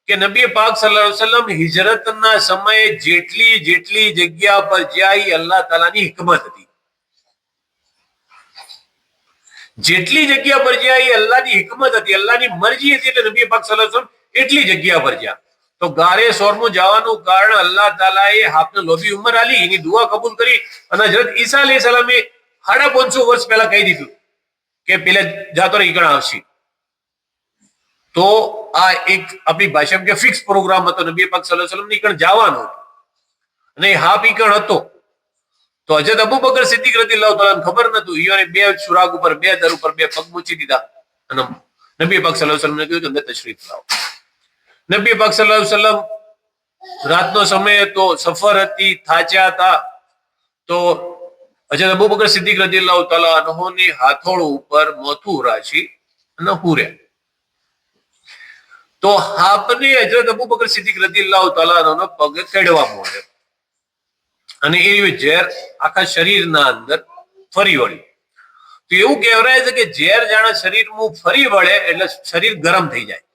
કે નબી પાક સલ્લલ્લાહુ અલૈહિ વસલ્લમ હિજરતના સમયે જેટલી જગ્યા પર જાય અલ્લાહ તાલાની હિકમત હતી. જેટલી જગ્યા પર જાય એ અલ્લાહની હિકમત હતી, અલ્લાહની મરજી હતી એટલે નબી પાક સલ્લલ્લાહુ અલૈહિ વસલ્લમ એટલી જગ્યા પર ગયા. તો ગારે સોરમું જવાનું કારણ અલ્લાહ તાલાએ આપને લોબી ઉંમર આલી એની દુઆ કબૂલ કરી અને હજરત ઈસા અલૈહિ સલામે 550 વર્ષ પહેલા કહી દીધું કે પેલે જાતો રહી કણ આવશે. તો આ એક આપણી ભાષામાં કે ફિક્સ પ્રોગ્રામ હતો નબી પાક સલ્લલ્લાહુ અલૈહિ વસલ્લમ ની કણ જવાનું અને હા પી કણ હતો. તો હજરત અબુ બકર સિદ્દીક રદિયલ્લાહુ તાલા ખબર નતું, ઈયોને 2 સુરાગ ઉપર 2 દર ઉપર 2 પગ મૂચી દીધા અને નબી પાક સલ્લલ્લાહુ અલૈહિ વસલ્લમને કીધું કે અંદર તશરીફ લાવો. નબી પાક સલ્લલ્લાહુ અલૈહિ વસલ્લમ રાતનો સમય તો સફર હતી, થાચ્યા હતા. તો હજરત અબુ બકર સિદ્દીક રદિયલ્લાહુ તાલા અન્હોની હાથોળ ઉપર મોથું રાશી અને હુર્યા. તો હાપને હજરત અબુ બકર સિદ્દીક રદિયલ્લાહુ તાલા અન્હોનો પગ કેડવા માંડ્યો અને એ ઝેર આખા શરીરના અંદર ફરી વળ્યું. તો એવું કહેવાય છે કે ઝેર જાણે શરીરમાં ફરી વળે એટલે શરીર ગરમ થઈ જાય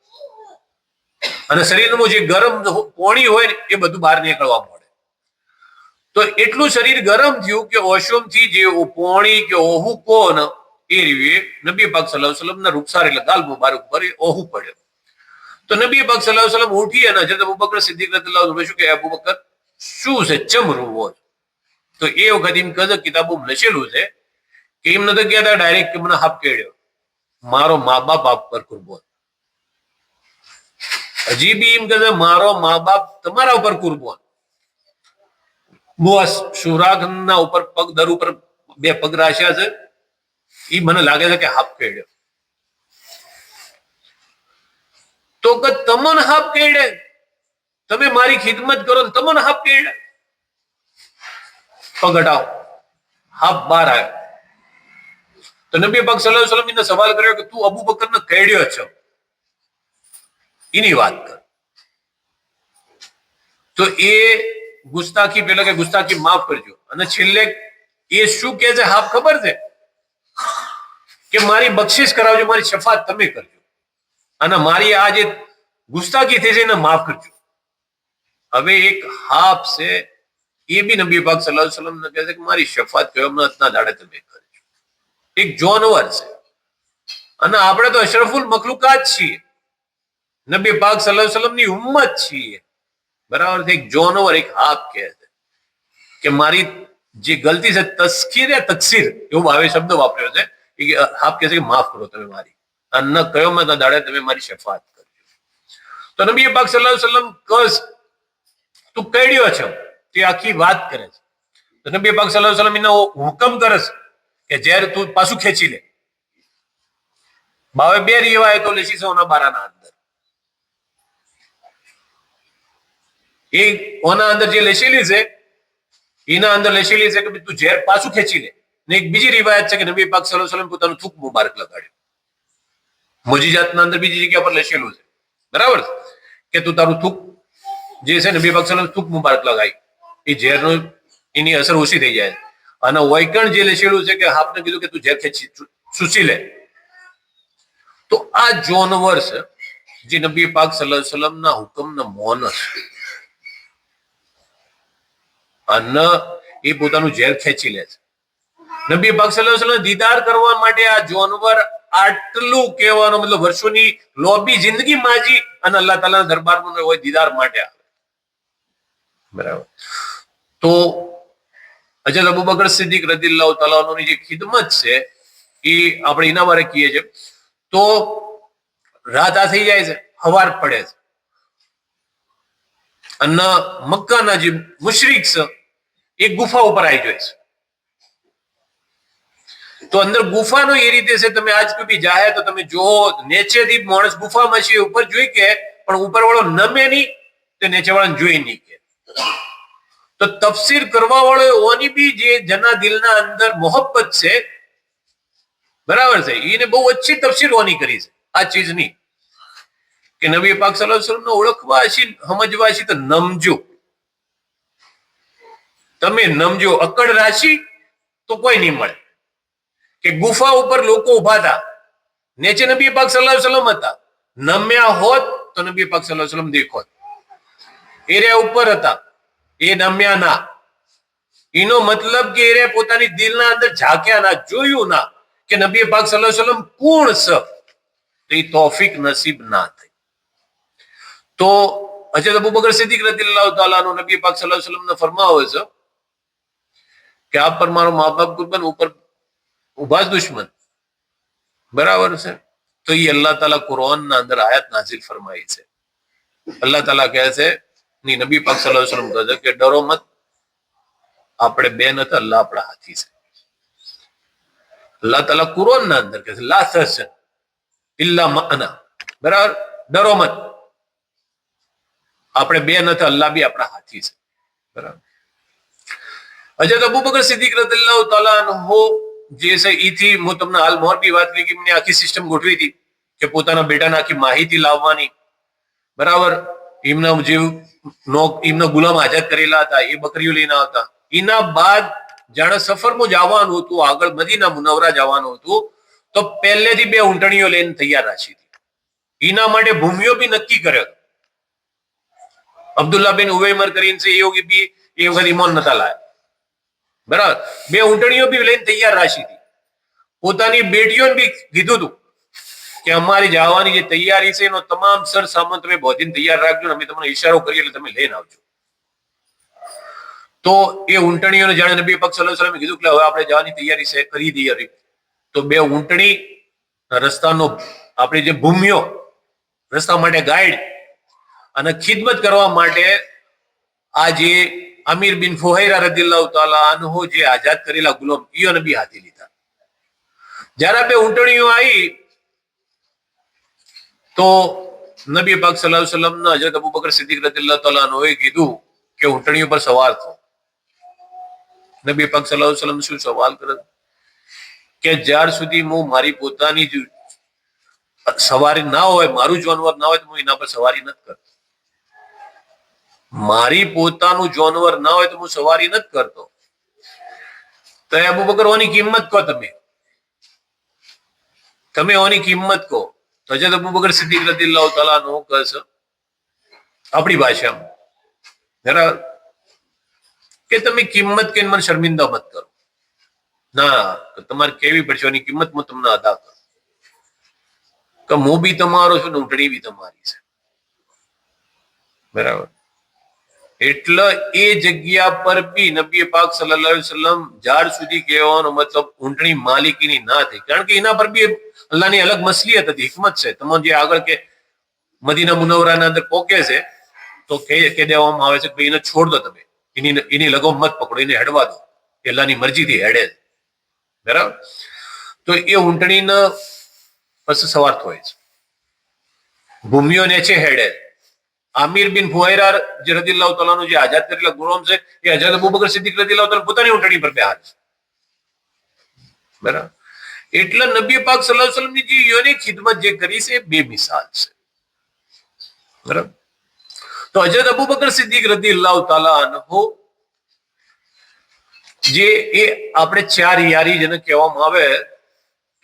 અને શરીરમાં જે ગરમ પોણી હોય ને એ બધું બહાર નીકળવા મળે. તો એટલું શરીર ગરમ થયું કે ઓશોમથી જે પોણી કે ઓહુ કોન એ રીવે નબી પાક સલ્લલ્લાહુ અલૈહિ વસલ્લમના રૂખસાર એટલે ગાલ મુબારક પર ઓહુ પડ્યો. તો નબી પાક સલ્લલ્લાહુ અલૈહિ વસલ્લમ ઉઠી અને હજરત અબુ બકર સિદ્દીક રદિયલ્લાહુ અન્હુ શું કે અબુ બકર શું છે ચમરું હોય. તો એ વખત એમ કહે કિતાબો લખેલું છે કે એમ નથી કહેતા ડાયરેક્ટ કે મને હાફ કેડ્યો, મારો મા બાપ આપ પર કુરબાન. હજી બી એમ કહે મારો મા બાપ તમારા ઉપર કુરબાન. બસ સુરાગના ઉપર પગ દર ઉપર 2 પગ રાખ્યા છે એ મને લાગે છે કે હાફ કેડ્યો. તો કે તમને હાફ કેડે, તમે મારી ખિદમત કરો ને તમને હાફ કેડે. પગ હટાવો, હાફ બહાર આવ્યો. તો નબી પાક સલ્લલ્લાહુ અલૈહિ વસલ્લમ એને સવાલ કર્યો કે તું અબુ બકરને કેડ્યો છો, એની વાત કર. તો એ ગુસ્તાખી પેલા કે ગુસ્તાખી માફ કરજો અને છેલ્લે એ શું કહે છે હાફ ખબર છે કે મારી બક્ષિસ કરાવજો, મારી શફાત તમે કરજો અને મારી આ જે ગુસ્તાખી થઈ છે એને માફ કરજો. હવે એક હાફ છે એ બી નબી પાક સલ્લલ્લાહુ અલૈહિ વસલ્લમ કહે છે કે મારી શફાત કયામતના દાડે તમે કરજો. એક જાનવર છે અને આપણે તો અશરફુલ મખલુકાત છીએ, નબી પાક સલ્લલ્લાહુ અલૈહિ વસલ્લમ ની ઉમ્મત છીએ, બરાબર છે. એક જાનવર એક હાફ કહે છે કે મારી જે ગલતી છે તસ્કીર યા તકસીર એવો ભાવે શબ્દ વાપર્યો છે એ કે આપ કહે છે કે માફ કરો તમે મારી, ન કયોમાં દાડે તમે મારી શફાત કરજો. તો નબી પાક સલ્લલ્લાહુ અલૈહિ વસલ્લમ કસ તું કઈડ્યો છે તે આખી વાત કરે છે. તો નબી પાક સલ્લલ્લાહુ અલૈહિ વસલ્લમ એનો હુકમ કરે છે કે જ્યારે તું પાછું ખેંચી લે. બાવે બે રિવાયતો લેશી છે ઓના બારાના અંદર. એ ઓના અંદર જે લેશેલી છે એના અંદર લેશેલી છે કે તું ઝેર પાછું ખેંચી લે. ને એક બીજી રિવાયત છે કે નબી પાક સલ્લલ્લાહુ અલૈહિ વસલ્લમ પોતાનું થૂક મુબારક લગાડ્યું. મોજીજાતના અંદર બીજી જગ્યા પર લેશેલું છે, બરાબર, કે તું તારું થૂક જે છે નબી પાક સલ્લલ્લાહુ અલૈહિ વસલ્લમ થૂક મુબારક લગાવી, એ ઝેરનો એની અસર ઓછી થઈ જાય. અને વૈકણ જે લેશેલું છે કે આપને કીધું કે તું ઝેર ખેંચી ચૂસી લે. તો આ જાનવર છે જે નબી પાક સલ્લલ્લાહુ અલૈહિ વસલ્લમના હુકમના મોનસ અને એ પોતાનું ઝેર ખેંચી લે છે. નબી પાક સલ્લલ્લાહુ અલૈહિ વસલ્લમ દીદાર કરવા માટે આ જાનવર આટલું કહેવાનો મતલબ વર્ષોની લોબી જિંદગી માજી અને અલ્લાહ તાલાના દરબારમાં હોય દીદાર માટે આવે, બરાબર. તો હજરત અબુ બકર સિદ્દીક રદિયલ્લાહુ તાલા અન્હુની જે ખિદમત છે એ આપણે એના બારે કહીએ છીએ. તો રાત આ થઈ જાય છે, હવાર પડે છે અને મક્કાના જે મુશરિક છે એ ગુફા ઉપર આવી જાય છે. તો અંદર ગુફાનો એ રીતે છે, તમે આજ સુધી જાહે તો તમે જો નીચેથી માણસ ગુફામાં છે ઉપર જોઈ કે પણ ઉપર વાળો નમે નહીં તો નીચે વાળાને જોઈ નહીં કે. તો તફસીર કરવા વાળો ઓની બી જે જના દિલના અંદર મોહબ્બત છે, બરાબર છે, એને બહુ ઓછી તફસીર ઓની કરી છે આ ચીજની કે નબી પાક સલ્લલ્લાહુ અલૈહિ વસલ્લમ ઓળખવા હશે, સમજવા હશે તો નમજો, તમે નમજો. અકડ રાશિ તો કોઈ નહીં મળે કે ગુફા ઉપર લોકો ઉભા હતા, નીચે નબી પાક સલ્લલ્લાહુ અલૈહિ વસલ્લમ હતા, નમ્યા હોત તો નબી પાક સલ્લલ્લાહુ અલૈહિ વસલ્લમ દેખોત. એરિયા ઉપર હતા, એ નમ્યા ના, એનો મતલબ કે એ પોતાની દિલના અંદર ઝાંક્યા ના, જોયું ના કે નબી પાક સલ્લલ્લાહુ અલૈહિ વસલ્લમ કોણ છે, તો એ તૌફીક નસીબ ના થઈ. તો હજરત અબુ બકર સિદ્દીક રદિયલ્લાહુ તાલા અન્હુ નબી પાક સલ્લલ્લાહુ અલૈહિ વસલ્લમ ને ફરમાવે છે કે આપ પર મારો મા બાપ કુરબાન, ઉપર ઉભા જ દુશ્મન, બરાબર છે. તો એ અલ્લાહ તાલા કુરાનના અંદર આયત નાઝિલ ફરમાઈ છે. અલ્લાહ તાલા કહે છે ની નબી પાક સલ્લલ્લાહુ અલૈહિ વસલ્લમ કહે છે કે ડરો મત, આપણે બે નથી, અલ્લાહ આપણા હાથી છે. અલ્લાહ તાલા કુરાનના અંદર કહે છે લા તહઝન ઇલ્લા મઅના, બરાબર, ડરો મત, આપણે બે નથી, અલ્લાહ બી આપણા હાથી છે, બરાબર. હજરત અબુ બકર સિદ્દીક રદિયલ્લાહુ તાલા અન્હુ જે છે એથી હું તમને હાલ મોરબી વાત કરી કે એમને આખી સિસ્ટમ ગોઠવી હતી કે પોતાના બેટાને આખી માહિતી લાવવાની, બરાબર. એમના જે એમના ગુલામ આઝાદ કરેલા હતા એ બકરીઓ લઈને આવતા. એના બાદ જાણે સફરમાં જવાનું હતું, આગળ મદીના મુનવ્વરા જવાનું હતું, તો પહેલેથી બે ઊંટણીઓ લઈને તૈયાર રાખી હતી. એના માટે ભૂમિઓ બી નક્કી કર્યો. અબ્દુલ્લા બિન ઉવૈમર કરીને છે એ બી એ વખત ઈમાન નતા લાયા, બરાબર. બે ઊંટણીઓ બી લઈને તૈયાર રાખી હતી. પોતાની બેટીઓને બી કીધું હતું કે અમારી જવાની જે તૈયારી છે એનો તમામ સર સામાન તમે બોધીને તૈયાર રાખજો, અમે તમને ઈશારો કરીએ એટલે તમે લઈને આવજો. તો એ ઊંટણીઓને જાણે નબી પાક સલ્લલ્લાહુ અલૈહિ વસલ્લમે કીધું કે હવે આપણે જવાની તૈયારી છે, કરી દઈએ. તો બે ઊંટણી રસ્તાનો આપણે જે ભૂમિઓ રસ્તા માટે ગાઈડ અને ખિદમત કરવા માટે આ જે અમીર બિન ફુહૈરા રદિયલ્લાહુ તાલા અન્હુ જે આઝાદ કરેલા ગુલામ ઈઓને બી હાથી લીધા. જ્યારે બે ઊંટણીઓ આવી તો નબી પાક સલ્લલ્લાહુ અલૈહિ વસલ્લમના હજરત અબુ બકર સિદ્દીક રદિયલ્લાહુ તાલા અન્હુએ કીધું કે ઊંટણીઓ પર સવાર થો. નબી પાક સલ્લલ્લાહુ અલૈહિ વસલ્લમ શું સવાલ કરે કે જ્યાર સુધી હું મારી પોતાની સવારી ના હોય, મારું જાનવર ના હોય તો હું એના પર સવારી નથી કરતો. મારી પોતાનું જાનવર ના હોય તો હું સવારી નથી કરતો. તો અબુ બકર ઓની કિંમત કહો, તમે ઓની કિંમત કહો. તો હજરત અબુ બકર સિદ્દીક રદિયલ્લાહુ તાલા અન્હુ કહે છે આપણી ભાષામાં, બરાબર, કે તમે કિંમત કે મને શર્મિંદા મત કરો. ના, તમારે કેવી પડશે એની કિંમત હું તમને અદા કરું કે હું બી તમારો છું ને ઊંટણી બી તમારી છે, બરાબર. એટલે એ જગ્યા પર બી નબી પાક સલ્લલ્લાહુ અલૈહિ વસલ્લમ ઝાડ સુધી કહેવાનો મતલબ ઊંટની માલિકીની ના થઈ, કારણ કે એના પર બી અલ્લાહની અલગ મસલિયત હતી, હિકમત છે. તમે જે આગળ કે મદીના મુનવ્વરાના અંદર પોકે છે તો કે દેવામાં આવે છે કે એને છોડ દો, તમે એની લગો મત પકડો, એને હેડવા દો, અલ્લાહની મરજીથી હેડે છે, બરાબર. તો એ ઊંટણીને પછી સવાર હોય છે, ભૂમિઓ ને છે હેડે. આમિર બિન ફુહૈરા જે રદિયલ્લાહુ તાલાનો જે આઝાદ કરેલા ગુલામ છે, એ હજરત અબુ બકર સિદ્દીક રદિયલ્લાહુ તાલા પોતાની ઊંટણી પર બેહાર છે, બરાબર. એટલે નબી પાક સલ્લલ્લાહુ અલૈહિ વસલ્લમની જે યુનિક ખિદમત જે કરી છે, બે મિસાલ છે, બરાબર. તો હજરત અબુ બકર સિદ્દીક રદિયલ્લાહુ તાલા અન્હુ જે એ આપણે ચાર યારી જેને કહેવામાં આવે,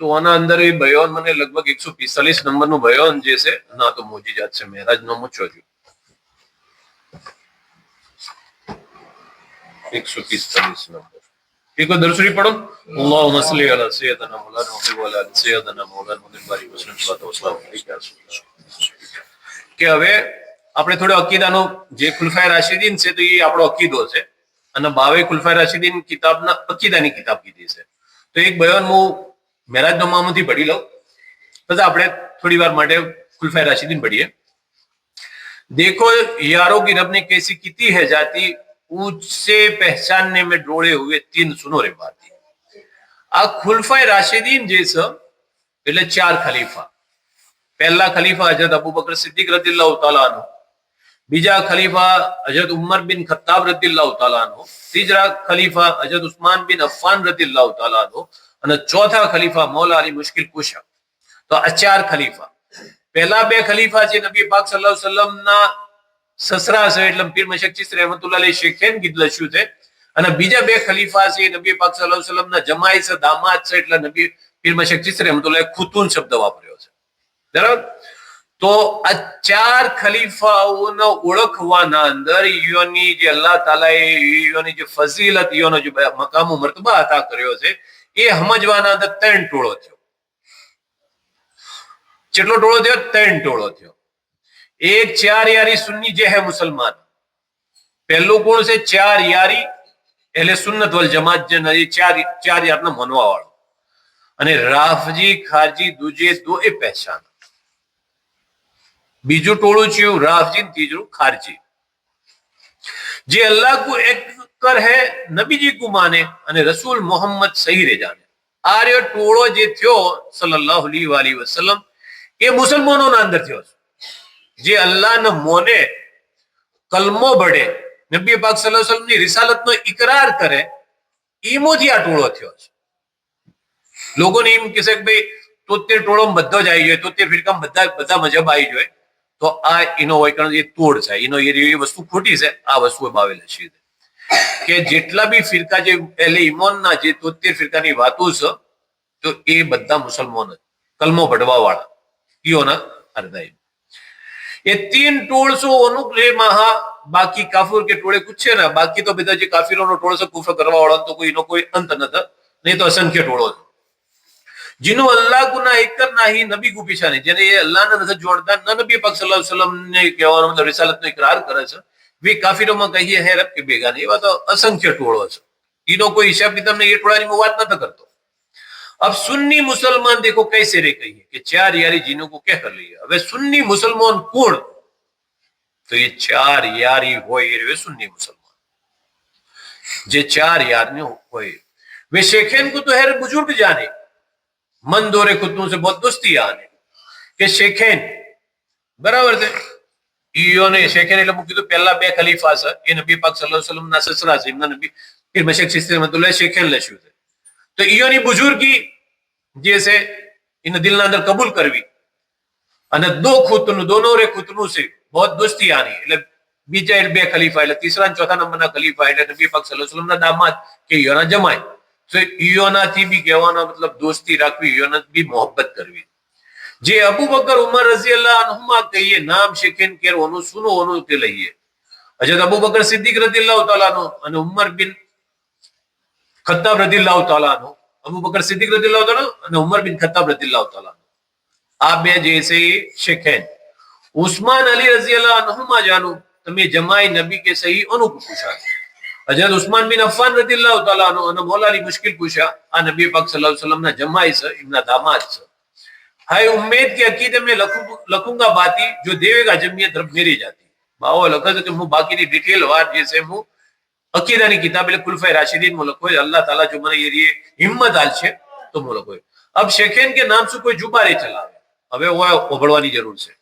તો આના અંદર એ બયાન મને લગભગ 145 નંબરનું બયાન જે છે, ના તો મોજીજાત છે, મહેરાજ નો મૂછો છું 145 નંબર. एक बार दरसरी पढ़ो, अल्लाहुम्मा सल्ली अला सय्यदना मौलाना व अला सय्यदना मौलाना मुहम्मद बारी वसल्लम सल्लल्लाहु अलैहि वसल्लम. કે હવે આપણે થોડો અકીદાનો જે ખુલફાએ રાશિદીન છે તો એ આપણો અકીદો છે, અને 22 ખુલફાએ રાશિદીન કિતાબના અકીદાની કિતાબ કીધી છે. તો એક બયાન હું મેરાજ નોમામાંથી પઢી લઉં, પછી આપણે થોડી વાર માટે ખુલફાએ રાશિદીન પढ़िए. देखो यारों की रब ने कैसी की है जाती, उससे पहचानने में डोड़े हुए 3 सुनो रे बाती. આ ખુલફાએ રાશિદીન જે છે એટલે 4 ખલીફા. પહેલા ખલીફા હજરત અબુ બકર સિદ્દીક રદિયલ્લાહુ તાલા અન્હુ, બીજા ખલીફા હજરત ઉમર બિન ખત્તાબ રદિયલ્લાહુ તાલા અન્હુ, ત્રીજા ખલીફા હજરત ઉસ્માન બિન અફ્ફાન રદિયલ્લાહુ તાલા અન્હુ, અને ચોથા ખલીફા મૌલા અલી મુશ્કિલ કુશા. તો આ 4 ખલીફા. પહેલા 2 ખલીફા છે નબી પાક સલ્લલ્લાહુ અલૈહિ વસલ્લમના સસરા છે, એટલે પીર મશક ચિસ્તી રહેમતુલ્લાહ અલૈહ શેખેન કીધું છે, અને બીજા 2 ખલીફા છે નબી પાક સલ્લલ્લાહુ અલૈહિ વસલ્લમના જમાઈ છે, દામાદ છે, એટલે નબી પીર મશક ચિસ્તી રહેમતુલ્લાહ ખુતૂન શબ્દ વાપર્યો છે, બરાબર. તો આ 4 ખલીફાઓને ઓળખવાના અંદર ઈયોની જે અલ્લાહ તાલાએ ઈયોની જે ફઝીલત, ઈયોનો જે મકામો મર્તબા અતા કર્યો છે, એ સમજવાના અંદર 3 ટોળો થયો. કેટલો ટોળો થયો? 3 ટોળો થયો. એક 4 यारी सुन्नी જે હે મુસલમાન. પહેલું કોણ છે? 4 यारी એટલે સુન્નત વલ જમાત જે નહી 4 યારના માનવા વાળો, અને રાફજી ખારજી દૂજે દો એ પહેચાન. બીજું ટોળું છે રાફજી, ત્રીજું ખારજી. જે અલ્લાહ કો એક કર હે, નબીજી કો માને, અને રસૂલ મોહમ્મદ સહી રે જાને. આ રહ્યો ટોળો જે થયો સલ્લલ્લાહુ અલૈહિ વસલ્લમ, એ મુસલમાનોના અંદર થયો છે. જે અલ્લાહને મોને, કલમો ભળે, નબી પાક સલ્લલ્લાહુ અલૈહિ વસલ્લમની રિસાલતનો ઇકરાર કરે, એમાંથી આ ટોળો થયો છે. લોકોને એમ કહેશે કે ભાઈ 73 ટોળો બધો જ આવી જોઈએ, 73 ફિરકામાં બધા મજહબ આવી જોઈએ, તો આ એનો વૈકણ એ તોડ છે, એનો એ વસ્તુ ખોટી છે. આ વસ્તુ બાવેલ છે કે જેટલા બી ફિરકા જે પહેલે ઈમાનના જે 73 ફિરકાની વાતો છે, તો એ બધા મુસલમાન કલમો ભળવા વાળા ઈઓના અર્ધાઈ. ये 3 टोल सो अनुग्रह महा, बाकी काफिर के टोळे कुछ है ना, बाकी तो બધા જે કાફિરોનો ટોળો છે કુફર કરવા વાળા, તો કોઈનો કોઈ અંત નથી, નહીં તો અસંખ્ય ટોળો છે. जिन्हों अल्लाह को ना एक कर ना ही नबी को पीछा नहीं, જેને એ અલ્લાહને નથી જોડતા, ના નબી પાક સલ્લલ્લાહુ અલૈહિ વસલ્લમ ને કહેવાનો મતલબ રિસાલતનો ઇકરાર કરે છે, વે કાફિરોમાં કહીએ હે રબ કે બેગાને. એવા તો અસંખ્ય ટોળો છે, એનો કોઈ હિસાબ કિતાબ નહીં, એ ટોળાની હું વાત નથી કરતો. अब सुन्नी मुसलमान देखो कैसे रे कहिए कि 4 यारी जिन्हों को क्या कर लिया. હવે સુન્ની મુસલમાન કોણ? तो ये 4 यारी હોય એ सुन्नी मुसलमान. જે 4 यार ने હોય वे शेखैन को तो है बुजुर्ग जाने, मन दौरे खुदों से बहुत दोस्ती आने કે શેખેન, બરાબર છે. ઈયોને શેખેન એટલે મૂકી તો પહેલા 2 ખલીફા છે, એ નબી પાક સલ્લલ્લાહુ અલૈહિ વસલ્લમના સસરા છે, એમના નબી પીર મશક ચિશ્તી રહેમતુલ્લાહ શેખેન લખ્યું છે. તો ઈયોની બુજુર્ગી જે છે એને દિલના અંદર કબૂલ કરવી, અને દોનો રે ખુતનું છે बहुत दोस्ती आनी, એટલે બીજા 2 ખલીફા એટલે ત્રીજા અને ચોથા નંબરના ખલીફા એટલે નબી પાક સલ્લલ્લાહુ અલૈહિ વસલ્લમના દામાદ કે ઈયોના જમાઈ. તો ઈયોનાથી બી કહેવાનો મતલબ દોસ્તી રાખવી, ઈયોના બી મોહબ્બત કરવી. જે અબુ બકર ઉમર રઝિયલ્લાહુ અન્હુમા કહીએ નામ શેખેન કેર ઓનું સુનો ઓનું તે લઈએ. હજરત અબુ બકર સિદ્દીક રઝિયલ્લાહુ તાલા અન્હુ અને ઉમર બિન ખત્તાબ રઝિયલ્લાહુ તાલા અન્હુ, અબુ બકર સિદ્દીક રઝિયલ્લાહુ તાલા અને ઉમર બિન ખત્તાબ રઝિયલ્લાહુ તાલા, આ બે જે છે શેખેન. ઉસ્માન અલી રઝિયલ્લાહુ અન્હુમા જાનું તમે જમાઈ નબી કે સહી ઓનું પૂછા હજરત ઉસ્માન બિન અફ્ફાન રદિયલ્લાહુ તઆલા અનહુ અને મૌલાની મુશ્किल પૂછા આ નબી પાક સલ્લલ્लाहु अलैहि वसल्लम ના જમાઈ છે એમના દામાદ છે हाय उम्मीद के अकीदे में लखूंगा बाती जो देवेगा जमियत रब मेरी जाती बाओ लखा कि मु बाकी नी डिटेल वार जैसे मु अकीदा नी किताब ले खुलफाए राशिदीन मु लखो अल्लाह ताला जो મને ये हिम्मत आल छे तो मु लखो अब शेखैन के नाम से कोई जुबारे चलावे હવે ઓભળવાની જરૂર છે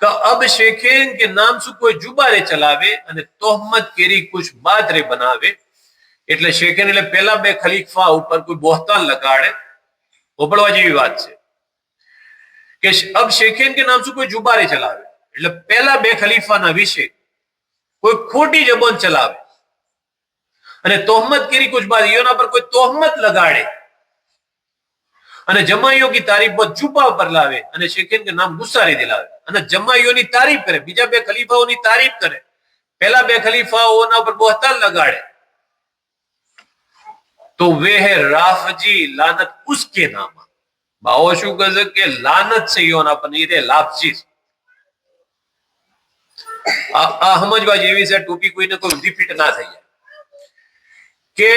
કે अब शेखैन के नाम से कोई जुबारे चलावे અને તોહમત કેરી कुछ बात रे बनावे એટલે शेखैन એટલે પહેલા બે ખલીફા ઉપર કોઈ બોહતાન લગાડે ઓપડવા જેવી વાત છે કે अब शेखैन के नाम से कोई जुबारे चलावे એટલે પહેલા બે ખલીફાના વિશે કોઈ ખોટી જબાન ચલાવે અને તોહમત કરી कुछ बात યોના પર કોઈ તોહમત લગાડે અને જમાઈઓ की तारीफ પર ચૂપા પર લાવે અને शेखैन के नाम ગુસ્સારી દિલાવે અને જમાઈઓની તારીફ કરે બીજા બે ખલીફાઓની તારીફ કરે પહેલા બે ખલીફાઓના પર બોહતાન લગાડે तो वे है राफजी लानत उसके नाम बाओ शू कहे के लानत से योना पनीरे लाफजी आ समझवा जेवी से टोपी कोई ने कोई ऊंधी फिट ना થઈ જાય કે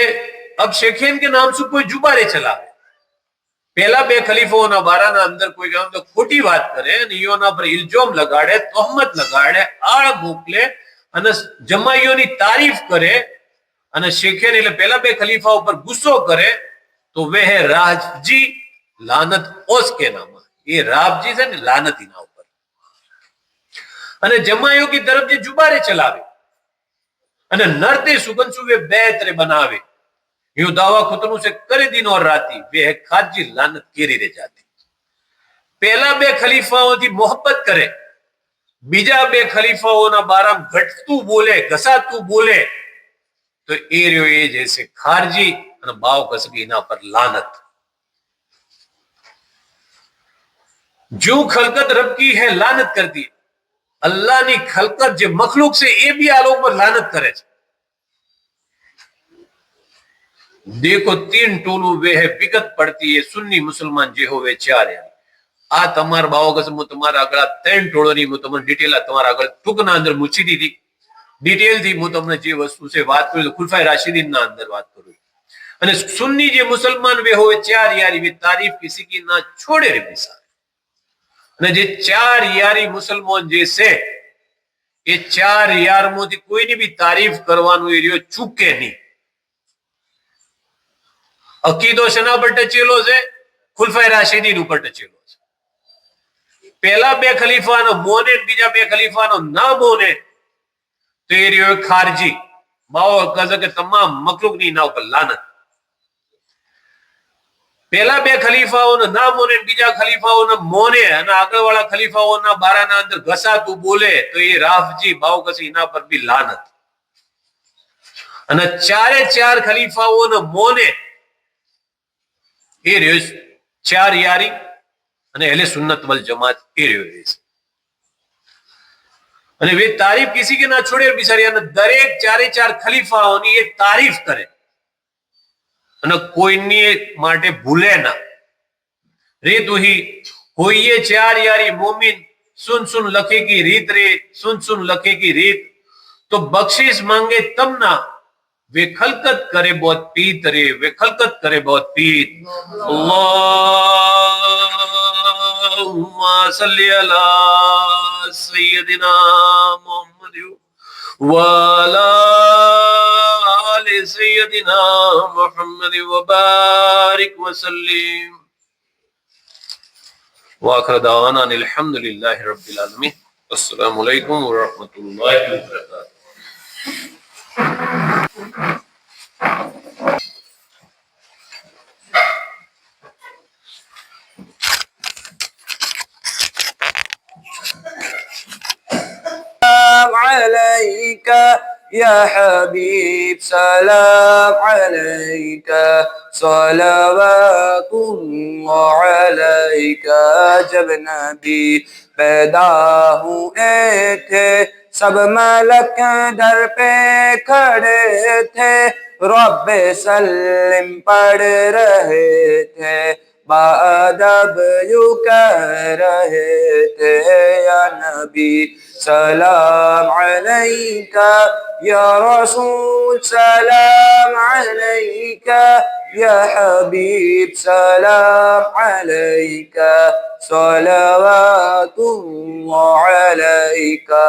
अब शेखैन के नाम से कोई जुबारे चलावे પહેલા બે ખલીફાઓના બારાના અંદર કોઈ ગામ તો ખોટી વાત કરે અને ઈયોના પર ઇલ્જામ લગાડે તોહમત લગાડે આળ મોકલે અને જમાઈઓની તારીફ કરે અને शेखैन એટલે પહેલા બે ખલીફા ઉપર ગુસ્સો કરે તો વે હે રાફજી લાનત उसके नाम ये राफजी છે ને લાનતીના ઉપર અને જમાઈઓ की तरफ જે जुबारे चलावे અને નરતે સુગંસુવે બેત રે બનાવે यूं दावा खुतनु से करे दिन और राती वे है खाजी लानत केरी रे जाती पहला बे खलीफाओं थी मोहब्बत करे बीजा बे खलीफाओं ना बाराम घटतू बोले घसातू बोले तो ए रियो ए जैसे खारजी અને બાવ કસબી ના પર લાનત जो खलकत रब की है लानत कर दी अल्लाह ની खलकत જે મખલુક છે એ બી આ લોકો પર લાનત કરે છે देखो तीन टोलू वे है विगत पड़ती है सुन्नी मुसलमान जे हो वे चार है आ तमार बाओ कसम तुम्हारा अगला तीन टोलो नी मु तमने डिटेल तुम्हारा अगला टूकना अंदर मुची दी थी डिटेल थी मु तमने जे वस्तु से बात करू तो खुलफाए राशिदीन ना अंदर बात करू અને સુन्नी જે મુસલમાન વે હોય ચાર યારી વે તારીફ किसी की ना छोड़े रे मिसाल અને જે ચાર યારી મુસલમાન જે છે એ ચાર યાર મોથી કોઈની બી તારીફ કરવાનું એ રહ્યો ચૂકે નહીં અકીદો શના પર ટચેલો છે ખુલફાએ રાશિદીન ઉપર ટચેલો છે પહેલા બે ખલીફાનો મોને બીજા બે ખલીફાનો ના મોને તો એ રહ્યો ખારજી બાઓ કહે કે તમામ મખલુકની ના ઉપર લાનત પહેલા બે ખલીફાઓનો ના મોને બીજા ખલીફાઓનો મોને અને આગળવાળા ખલીફાઓના બારાના અંદર ઘસાતું બોલે તો એ રાફજી બાઓ કહે એના પર બી લાનત અને ચારે ચાર ખલીફાઓનો મોને એ રહ્યો ચાર યારી અને અહેલે સુન્નત વલ જમાત એ રહ્યો છે અને વે તારીફ किसी के ना छोड़े बिचारी અને દરેક ચારે ચાર ખલીફાઓની એ તારીફ કરે અને કોઈની માટે ભૂલે ના રે તુહી કોઈએ ચાર યારી મોમિન सुन सुन लखे की रीत रे सुन सुन लखे की रीत तो बख्शिश मांगे तब ना वे खलकत करे बहुत पीत रे वे खलकत करे बहुत पीत अल्लाहुम्मा सल्ली अला सय्यदिना मुहम्मद व अला आलि सय्यदिना मुहम्मद व बारिक व सल्लिम व आखिर दावाना अल्हम्दुलिल्लाहि रब्बिल आलमीन अस्सलामु अलैकुम व रहमतुल्लाहि व बरकातुहू عليك يا حبيب سلام عليك صلوات الله عليك जब नबी पैदा हुए थे सब मलक दर पे खड़े थे रब्बे सल्लिम पढ़ रहे थे बाअदब यूं कह रहे थे या नबी सलाम अलैका या रसूल सलाम अलैका या हबीब सलाम अलैका सलवातुल्लाह अलैका।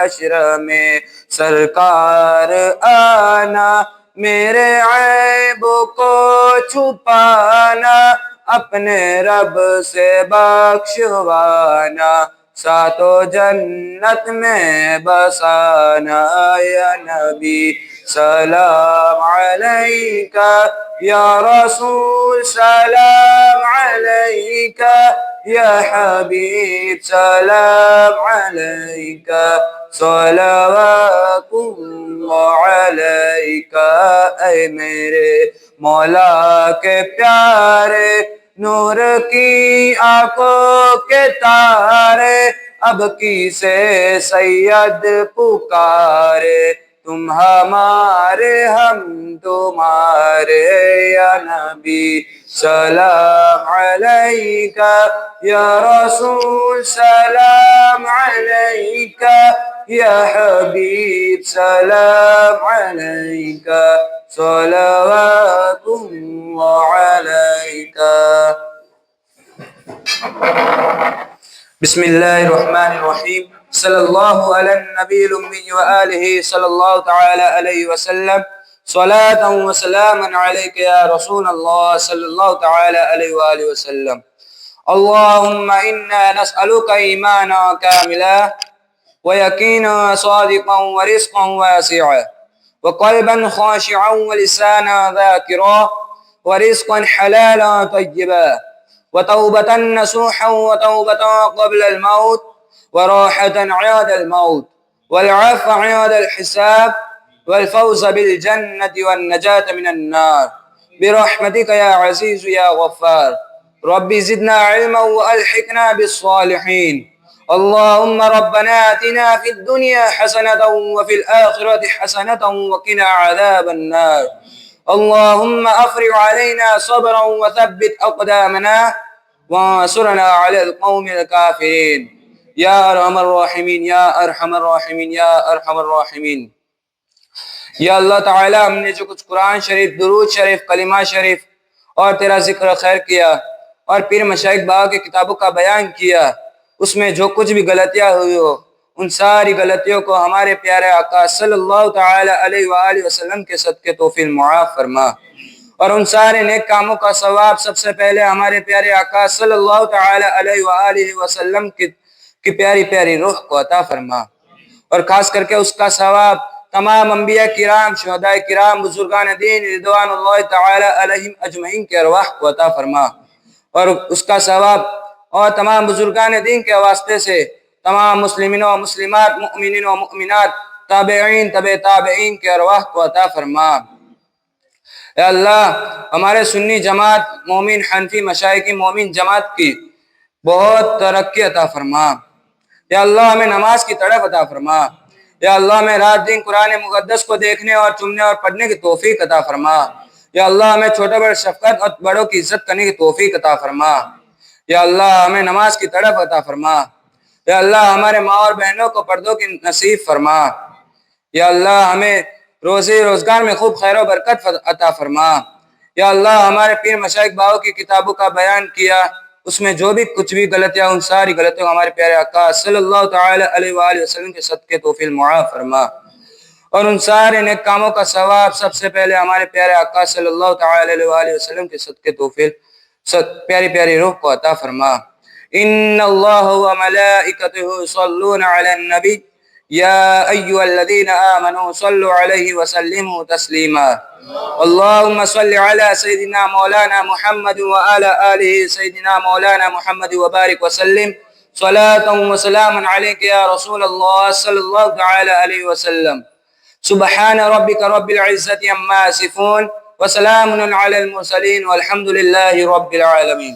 हश्र में सरकार आना मेरे ऐबों को छुपाना अपने रब से बख्शवाना सातों जन्नत में बसाना या नबी सलाम अलैका या रसूल सलाम अलैका या हबीब सलाम अलैका सलवातुल्लाह अलैका। ऐ मेरे मौला के प्यारे नूर की आंखों के तारे अब किसे सैयद पुकारे तुम हमारे हम तुम्हारे या नबी सलाम अलैका या रसूल सलाम अलैका या हबीब सलाम अलैका सलवातुल्लाह अलैका। बिस्मिल्लाहिर्रहमानिर्रहीम सल्लल्लाहु अला नबील उम्मी व आलिहि सल्लल्लाहु तआला अलैहि वसल्लम सलातन व सलामन अलैका या रसूल अल्लाह सल्लल्लाहु तआला अलैहि व आलिहि वसल्लम। अल्लाहुम्मा इन्ना नस्अलुका ईमाना कामिला व यकीना सादिक़न व रिज़्क़न वासिअ व क़ल्बन ख़ाशिअन व लिसाना ज़ाकिरा व रिज़्क़न हलालन तय्यिबा व तौबतन नसूहन व तौबतन क़ब्ल अल मौत व राहतन अद अल मौत वल अफ़्व अद अल हिसाब वल फ़ौज़ बिल जन्नति वन नजात मिनन नार बिरहमतिका या अज़ीज़ या गफ़्फ़ार। रब्बि ज़िदना इल्मन व अल्हिक़ना बिस्सालिहीन। अल्लाहुम्मा रब्बना आतिना फ़िद दुनिया हसनतन व फ़िल आखिरति हसनतन व क़िना अज़ाबन नार। अल्लाहुम्मा अफ़रिग़ अलैना सब्रन व थब्बित अक़दामना वंसुरना अलल क़ौमिल काफ़िरीन या अरहमर राहिमीन या अरहमर राहिमीन या अरहमर राहिमीन। या अल्लाह ताला हमने जो कुछ कुरान शरीफ दुरूद शरीफ कलिमा शरीफ और तेरा जिक्र खैर किया और पीर मशाइख बाबा की किताबों का बयान किया उसमें जो कुछ भी गलतियां हुई हो उन सारी गलतियों को हमारे प्यारे आका सल्लल्लाहु ताला अलैहि वसल्लम के सदके तौफीक मुआफ़ फरमा और उन सारे नेक कामों का सवाब सबसे पहले हमारे प्यारे आका सल्लल्लाहु ताला अलैहि वसल्लम की प्यारी प्यारी रूह को अता फरमा और खास करके उसका सवाब तमाम अंबिया किराम शुहदाए किराम बुजुर्गान दीन रिदवानुल्लाह ताला अलैहिम अजमईन के अरवाह को अता फरमा और उसका सवाब और तमाम बुजुर्गान दीन के वास्ते से तमाम मुस्लिमीन व मुस्लिमात मुमिनीन व मुमिनात ताबेईन तबे ताबेईन के अरवाह को अता फरमा। या अल्लाह हमारे सुन्नी जमात मोमिन हनफी मशाइखी मोमिन जमात की बहुत तरक्की अता फरमा। या अल्लाह हमें नमाज की तड़प अता फरमा। या अल्लाह हमें रात दिन कुरान मुक़द्दस को देखने और चुनने और पढ़ने की तौफीक अता फरमा। या अल्लाह हमें छोटे बड़े शफ़क़त और बड़ों की इज्जत करने की तौफीक अता फरमा। या अल्लाह हमें नमाज की तड़प अता फरमा। या अल्लाह हमारे माँ और बहनों को पर्दों की नसीब फरमा। या अल्लाह हमें रोज़ी रोज़गार में खूब खैर और बरकत अता फरमा। या अल्लाह हमारे पीर मशाइख बाबा की किताबों का बयान किया उसमें जो भी कुछ भी गलतियाँ उन सारी गलतियों हमारे प्यारे आका सल्लल्लाहु ताला अलैहि वसल्लम के सदके तौफीक मुआफ़ फरमा और उन सारे नेक कामों का सवाब सबसे पहले हमारे प्यारे आका सल्लल्लाहु ताला अलैहि वसल्लम के सदके तौफीक प्यारी प्यारी रूह को अता फरमा। इन्नल्लाह व मलाइकतहु युसल्लूना अलन नबी या अय्युहल्लज़ीना आमनू सल्लु अलैहि व सल्लिमू तस्लीमा। अल्लाहुम्मा सल्लि अला सय्यिदिना मौलाना मुहम्मद व अला आलिहि सय्यिदिना मौलाना मुहम्मद व बारिक व सल्लिम सलातन व सलामन अलैका या रसूल अल्लाह सल्लल्लाहु तआला अलैहि वसल्लम। सुब्हान रब्बिका रब्बिल इज्जति अम्मा यसिफून व सलामुन अलल मुरसलीन वल्हम्दुलिल्लाहि रब्बिल आलमीन।